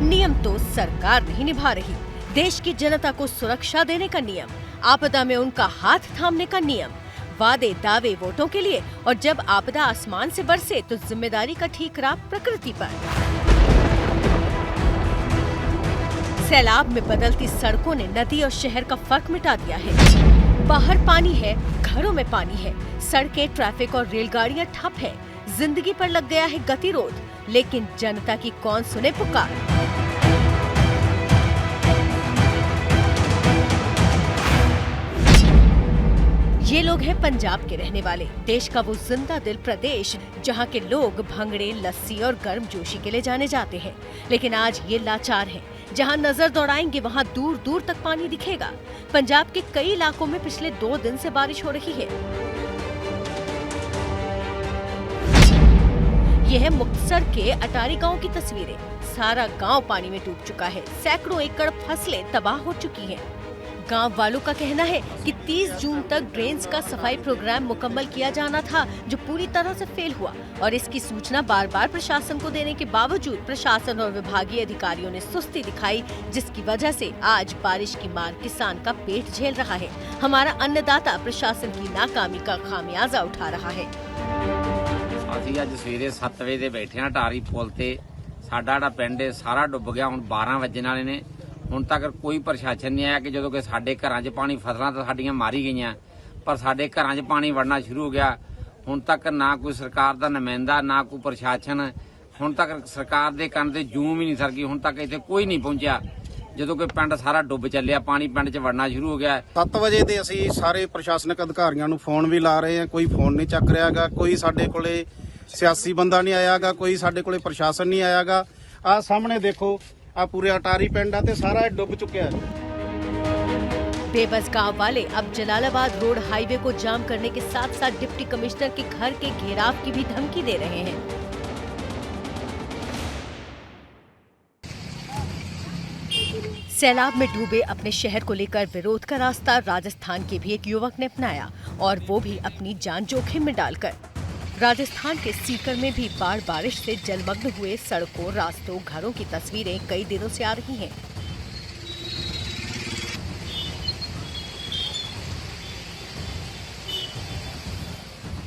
U: नियम तो सरकार नहीं निभा रही। देश की जनता को सुरक्षा देने का नियम, आपदा में उनका हाथ थामने का नियम, वादे दावे वोटों के लिए, और जब आपदा आसमान से बरसे तो जिम्मेदारी का ठीकरा प्रकृति पर। सैलाब में बदलती सड़कों ने नदी और शहर का फर्क मिटा दिया है। बाहर पानी है, घरों में पानी है, सड़कें, ट्रैफिक और रेलगाड़ियां ठप है। जिंदगी पर लग गया है गतिरोध, लेकिन जनता की कौन सुने पुकार? ये लोग हैं पंजाब के रहने वाले, देश का वो जिंदा दिल प्रदेश जहाँ के लोग भंगड़े, लस्सी और गर्म जोशी के लिए जाने जाते हैं। लेकिन आज ये लाचार हैं। जहाँ नजर दौड़ाएंगे वहाँ दूर दूर तक पानी दिखेगा। पंजाब के कई इलाकों में पिछले 2 दिन से बारिश हो रही है। ये है मुक्तसर के अटारी गांव की तस्वीरें। सारा गांव पानी में डूब चुका है। सैकड़ों एकड़ फसलें तबाह हो चुकी हैं। गांव वालों का कहना है कि 30 जून तक ड्रेन्स का सफाई प्रोग्राम मुकम्मल किया जाना था, जो पूरी तरह से फेल हुआ और इसकी सूचना बार बार प्रशासन को देने के बावजूद प्रशासन और विभागीय अधिकारियों ने सुस्ती दिखाई, जिसकी वजह से आज बारिश की मार किसान का पेट झेल रहा है। हमारा अन्नदाता प्रशासन की नाकामी का खामियाजा उठा रहा है।
B: ਅਸੀਂ ਅੱਜ ਸਵੇਰੇ 7 ਵਜੇ ਦੇ ਬੈਠੇ ਆ ਟਾਰੀ ਪੁਲ ਤੇ। ਸਾਡਾ ਜਿਹੜਾ ਪਿੰਡ ਹੈ ਸਾਰਾ ਡੁੱਬ ਗਿਆ। ਹੁਣ 12 ਵਜਣ ਵਾਲੇ ਨੇ। ਹੁਣ ਤੱਕ ਕੋਈ ਪ੍ਰਸ਼ਾਸਨ ਨਹੀਂ ਆਇਆ ਕਿ ਜਦੋਂ ਕਿ ਸਾਡੇ ਘਰਾਂ 'ਚ ਪਾਣੀ, ਫਸਲਾਂ ਤਾਂ ਸਾਡੀਆਂ ਮਾਰੀ ਗਈਆਂ, ਪਰ ਸਾਡੇ ਘਰਾਂ 'ਚ ਪਾਣੀ ਵੜਨਾ ਸ਼ੁਰੂ ਹੋ ਗਿਆ। ਹੁਣ ਤੱਕ ਨਾ ਕੋਈ ਸਰਕਾਰ ਦਾ ਨੁਮਾਇੰਦਾ, ਨਾ ਕੋਈ ਪ੍ਰਸ਼ਾਸਨ। ਹੁਣ ਤੱਕ ਸਰਕਾਰ ਦੇ ਕੰਨ ਤੇ ਜੂੰ ਵੀ ਨਹੀਂ ਸਰਕੀ। ਹੁਣ ਤੱਕ ਇੱਥੇ ਕੋਈ ਨਹੀਂ ਪਹੁੰਚਿਆ। ਜਦੋਂ ਕਿ ਪਿੰਡ ਸਾਰਾ ਡੁੱਬ ਚੱਲਿਆ, ਪਾਣੀ ਪਿੰਡ 'ਚ ਵੜਨਾ ਸ਼ੁਰੂ ਹੋ ਗਿਆ।
V: 7 ਵਜੇ ਦੇ ਅਸੀਂ ਸਾਰੇ ਪ੍ਰਸ਼ਾਸਨਿਕ ਅਧਿਕਾਰੀਆਂ ਨੂੰ ਫੋਨ ਵੀ ਲਾ ਰਹੇ ਹਾਂ, ਕੋਈ ਫੋਨ ਨਹੀਂ ਚੱਕ ਰਿਹਾਗਾ। ਕੋਈ ਸਾਡੇ ਕੋਲੇ ਸਿਆਸੀ ਬੰਦਾ ਨਹੀਂ ਆਇਆਗਾ, ਕੋਈ ਸਾਡੇ ਕੋਲੇ ਪ੍ਰਸ਼ਾਸਨ ਨਹੀਂ ਆਇਆਗਾ। ਆਹ ਸਾਹਮਣੇ ਦੇਖੋ, ਆ पूरे अटारी पिंड है सारा डूब चुका है।
U: बेबस गांव वाले अब जलालाबाद रोड हाईवे को जाम करने के साथ साथ डिप्टी कमिश्नर के घर के घेराव की भी धमकी दे रहे हैं। सैलाब में डूबे अपने शहर को लेकर विरोध का रास्ता राजस्थान के भी एक युवक ने अपनाया, और वो भी अपनी जान जोखिम में डालकर। राजस्थान के सीकर में भी बारिश से जलमग्न हुए सड़कों, रास्तों, घरों की तस्वीरें कई दिनों से आ रही हैं।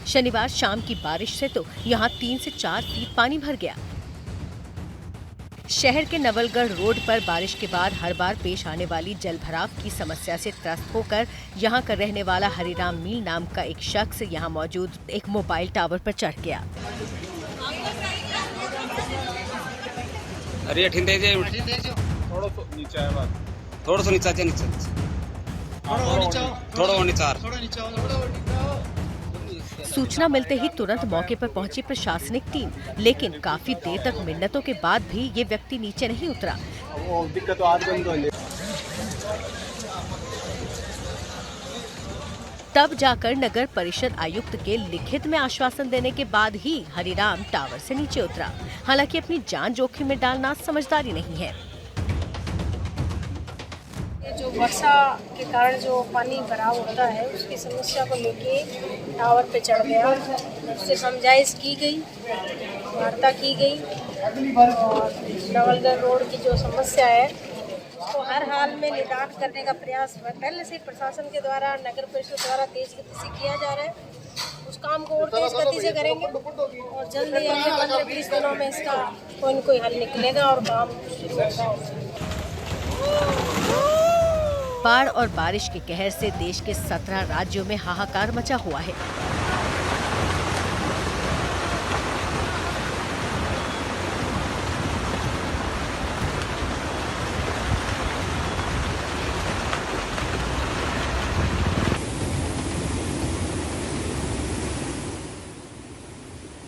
U: शनिवार शाम की बारिश से तो यहाँ 3 से 4 फीट पानी भर गया। शहर के नवलगढ़ रोड पर बारिश के बाद हर बार पेश आने वाली जलभराव की समस्या से त्रस्त होकर यहाँ का रहने वाला हरिराम मील नाम का एक शख्स यहाँ मौजूद एक मोबाइल टावर पर चढ़ गया।
B: अरे थोड़ा सा नीचा।
U: सूचना मिलते ही तुरंत मौके पर पहुंची प्रशासनिक टीम, लेकिन काफी देर तक मिन्नतों के बाद भी ये व्यक्ति नीचे नहीं उतरा। तब जाकर नगर परिषद आयुक्त के लिखित में आश्वासन देने के बाद ही हरिराम टावर से नीचे उतरा। हालांकि अपनी जान जोखिम में डालना समझदारी नहीं है।
W: जो वर्षा के कारण जो पानी भराव होता है, उसकी समस्या को लेके टावर पे चढ़ गया। उससे समझाइश की गई, वार्ता की गई, और नवलगढ़ रोड की जो समस्या है उसको हर हाल में निदान करने का प्रयास पहले से प्रशासन के द्वारा, नगर परिषद द्वारा तेज गति से किया जा रहा है। उस काम को और तेज गति से करेंगे और जल्द ही अगले 15-20 दिनों में इसका कोई न कोई हल निकलेगा और काम शुरू होगा।
U: बाढ़ और बारिश के कहर से देश के 17 राज्यों में हाहाकार मचा हुआ है।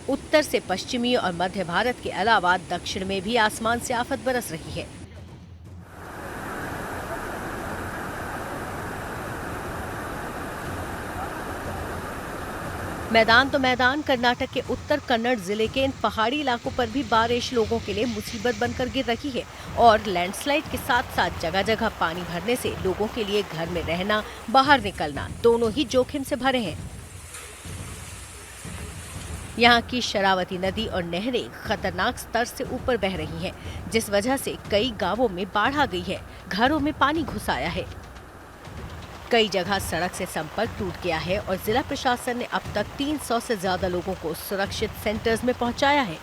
U: उत्तर से पश्चिमी और मध्य भारत के अलावा दक्षिण में भी आसमान से आफत बरस रही है। मैदान तो मैदान, कर्नाटक के उत्तर कन्नड़ जिले के इन पहाड़ी इलाकों पर भी बारिश लोगों के लिए मुसीबत बनकर गिर रही है, और लैंडस्लाइड के साथ साथ जगह जगह पानी भरने से लोगों के लिए घर में रहना, बाहर निकलना दोनों ही जोखिम से भरे हैं। यहाँ की शरावती नदी और नहरें खतरनाक स्तर से ऊपर बह रही हैं, जिस वजह से कई गांवों में बाढ़ आ गई है, घरों में पानी घुस आया है। कई जगह सड़क से संपर्क टूट गया है और जिला प्रशासन ने अब तक 300 से ज्यादा लोगों को सुरक्षित सेंटर्स में पहुंचाया है।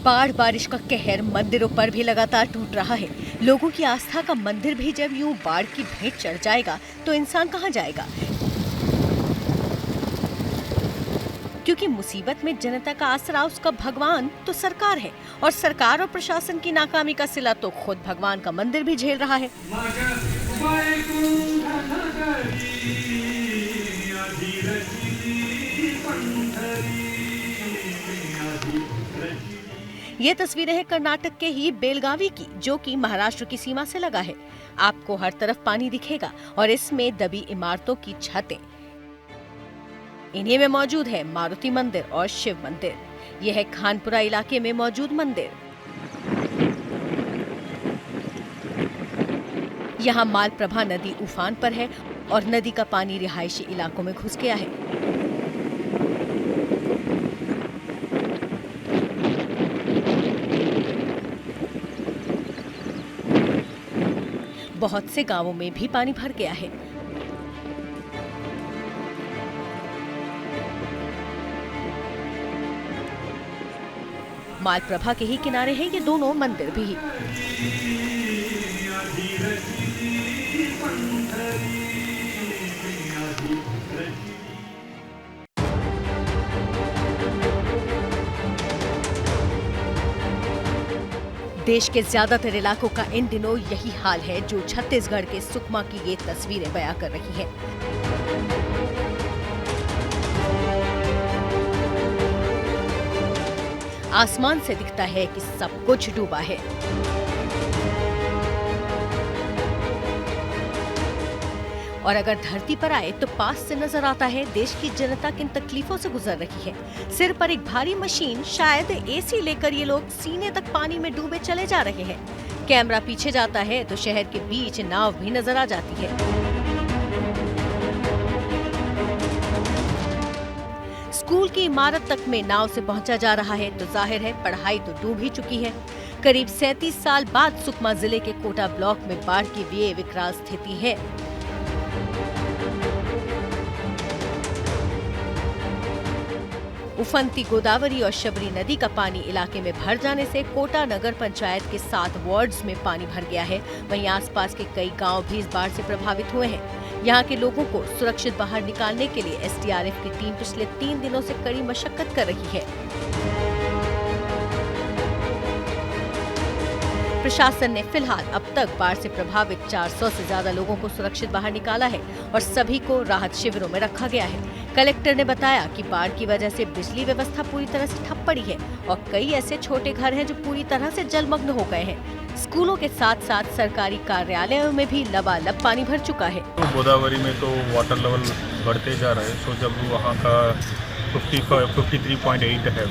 U: बाढ़ बारिश का कहर मंदिरों पर भी लगातार टूट रहा है। लोगों की आस्था का मंदिर भी जब यूं बाढ़ की भेंट चढ़ जाएगा तो इंसान कहां जाएगा, क्योंकि मुसीबत में जनता का आसरा उसका भगवान तो सरकार है, और सरकार और प्रशासन की नाकामी का सिला तो खुद भगवान का मंदिर भी झेल रहा है। ये तस्वीरें हैं कर्नाटक के ही बेलगावी की, जो कि महाराष्ट्र की सीमा से लगा है। आपको हर तरफ पानी दिखेगा और इसमें दबी इमारतों की छतें। इन्हीं में मौजूद है मारुति मंदिर और शिव मंदिर। यह है खानपुरा इलाके में मौजूद मंदिर। यहाँ मालप्रभा नदी उफान पर है और नदी का पानी रिहायशी इलाकों में घुस गया है। बहुत से गांवों में भी पानी भर गया है। मालप्रभा के ही किनारे है ये दोनों मंदिर भी। देश के ज्यादातर इलाकों का इन दिनों यही हाल है, जो छत्तीसगढ़ के सुकमा की ये तस्वीरें बयां कर रही है। आसमान से दिखता है कि सब कुछ डूबा है। और अगर धरती पर आए तो पास से नजर आता है देश की जनता किन तकलीफों से गुजर रही है। सिर पर एक भारी मशीन, शायद एसी लेकर ये लोग सीने तक पानी में डूबे चले जा रहे हैं। कैमरा पीछे जाता है तो शहर के बीच नाव भी नजर आ जाती है। स्कूल की इमारत तक में नाव से पहुंचा जा रहा है तो जाहिर है पढ़ाई तो डूब ही चुकी है। करीब 37 साल बाद सुकमा जिले के कोटा ब्लॉक में बाढ़ की ये विकराल स्थिति है। उफनती गोदावरी और शबरी नदी का पानी इलाके में भर जाने से कोटा नगर पंचायत के 7 वार्ड्स में पानी भर गया है। वहीं आसपास के कई गांव भी इस बाढ़ से प्रभावित हुए हैं। यहां के लोगों को सुरक्षित बाहर निकालने के लिए एसडीआरएफ की टीम पिछले 3 दिनों से कड़ी मशक्कत कर रही है। प्रशासन ने फिलहाल अब तक बाढ़ से प्रभावित 400 से ज्यादा लोगों को सुरक्षित बाहर निकाला है और सभी को राहत शिविरों में रखा गया है। कलेक्टर ने बताया कि बाढ़ की वजह से बिजली व्यवस्था पूरी तरह से ठप पड़ी है और कई ऐसे छोटे घर हैं जो पूरी तरह से जलमग्न हो गए हैं। स्कूलों के साथ साथ सरकारी कार्यालयों में भी लबालब पानी भर चुका है।
N: गोदावरी में तो वाटर लेवल बढ़ते जा रहा है, तो जब वहाँ का 53.8 है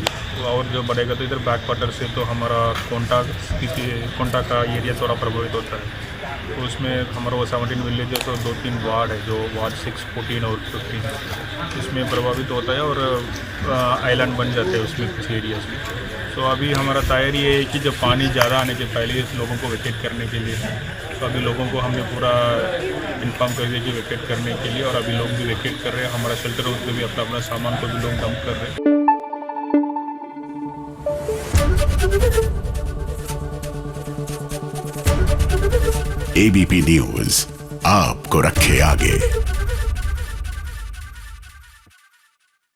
N: और जो बढ़ेगा तो इधर बैक वाटर से तो हमारा कोंटा का एरिया थोड़ा प्रभावित होता है। तो उसमें हमारा वो 17 विलेजेस और 2-3 वार्ड है, जो वार्ड 6, 14 और 15 है, इसमें प्रभावित होता है और आइलैंड बन जाते हैं उसमें कुछ एरियाज में। तो अभी हमारा तैयारी ये है कि जब पानी ज़्यादा आने के पहले इस लोगों को वेकेट करने के लिए, तो अभी लोगों को हमने पूरा इन्फॉर्म कर दिया कि वेकेट करने के लिए, और अभी लोग भी वेकेट कर रहे हैं। हमारा शेल्टर हाउस में भी अपना अपना सामान को भी लोग डंप कर रहे हैं।
D: एबीपी न्यूज़ आपको रखे आगे।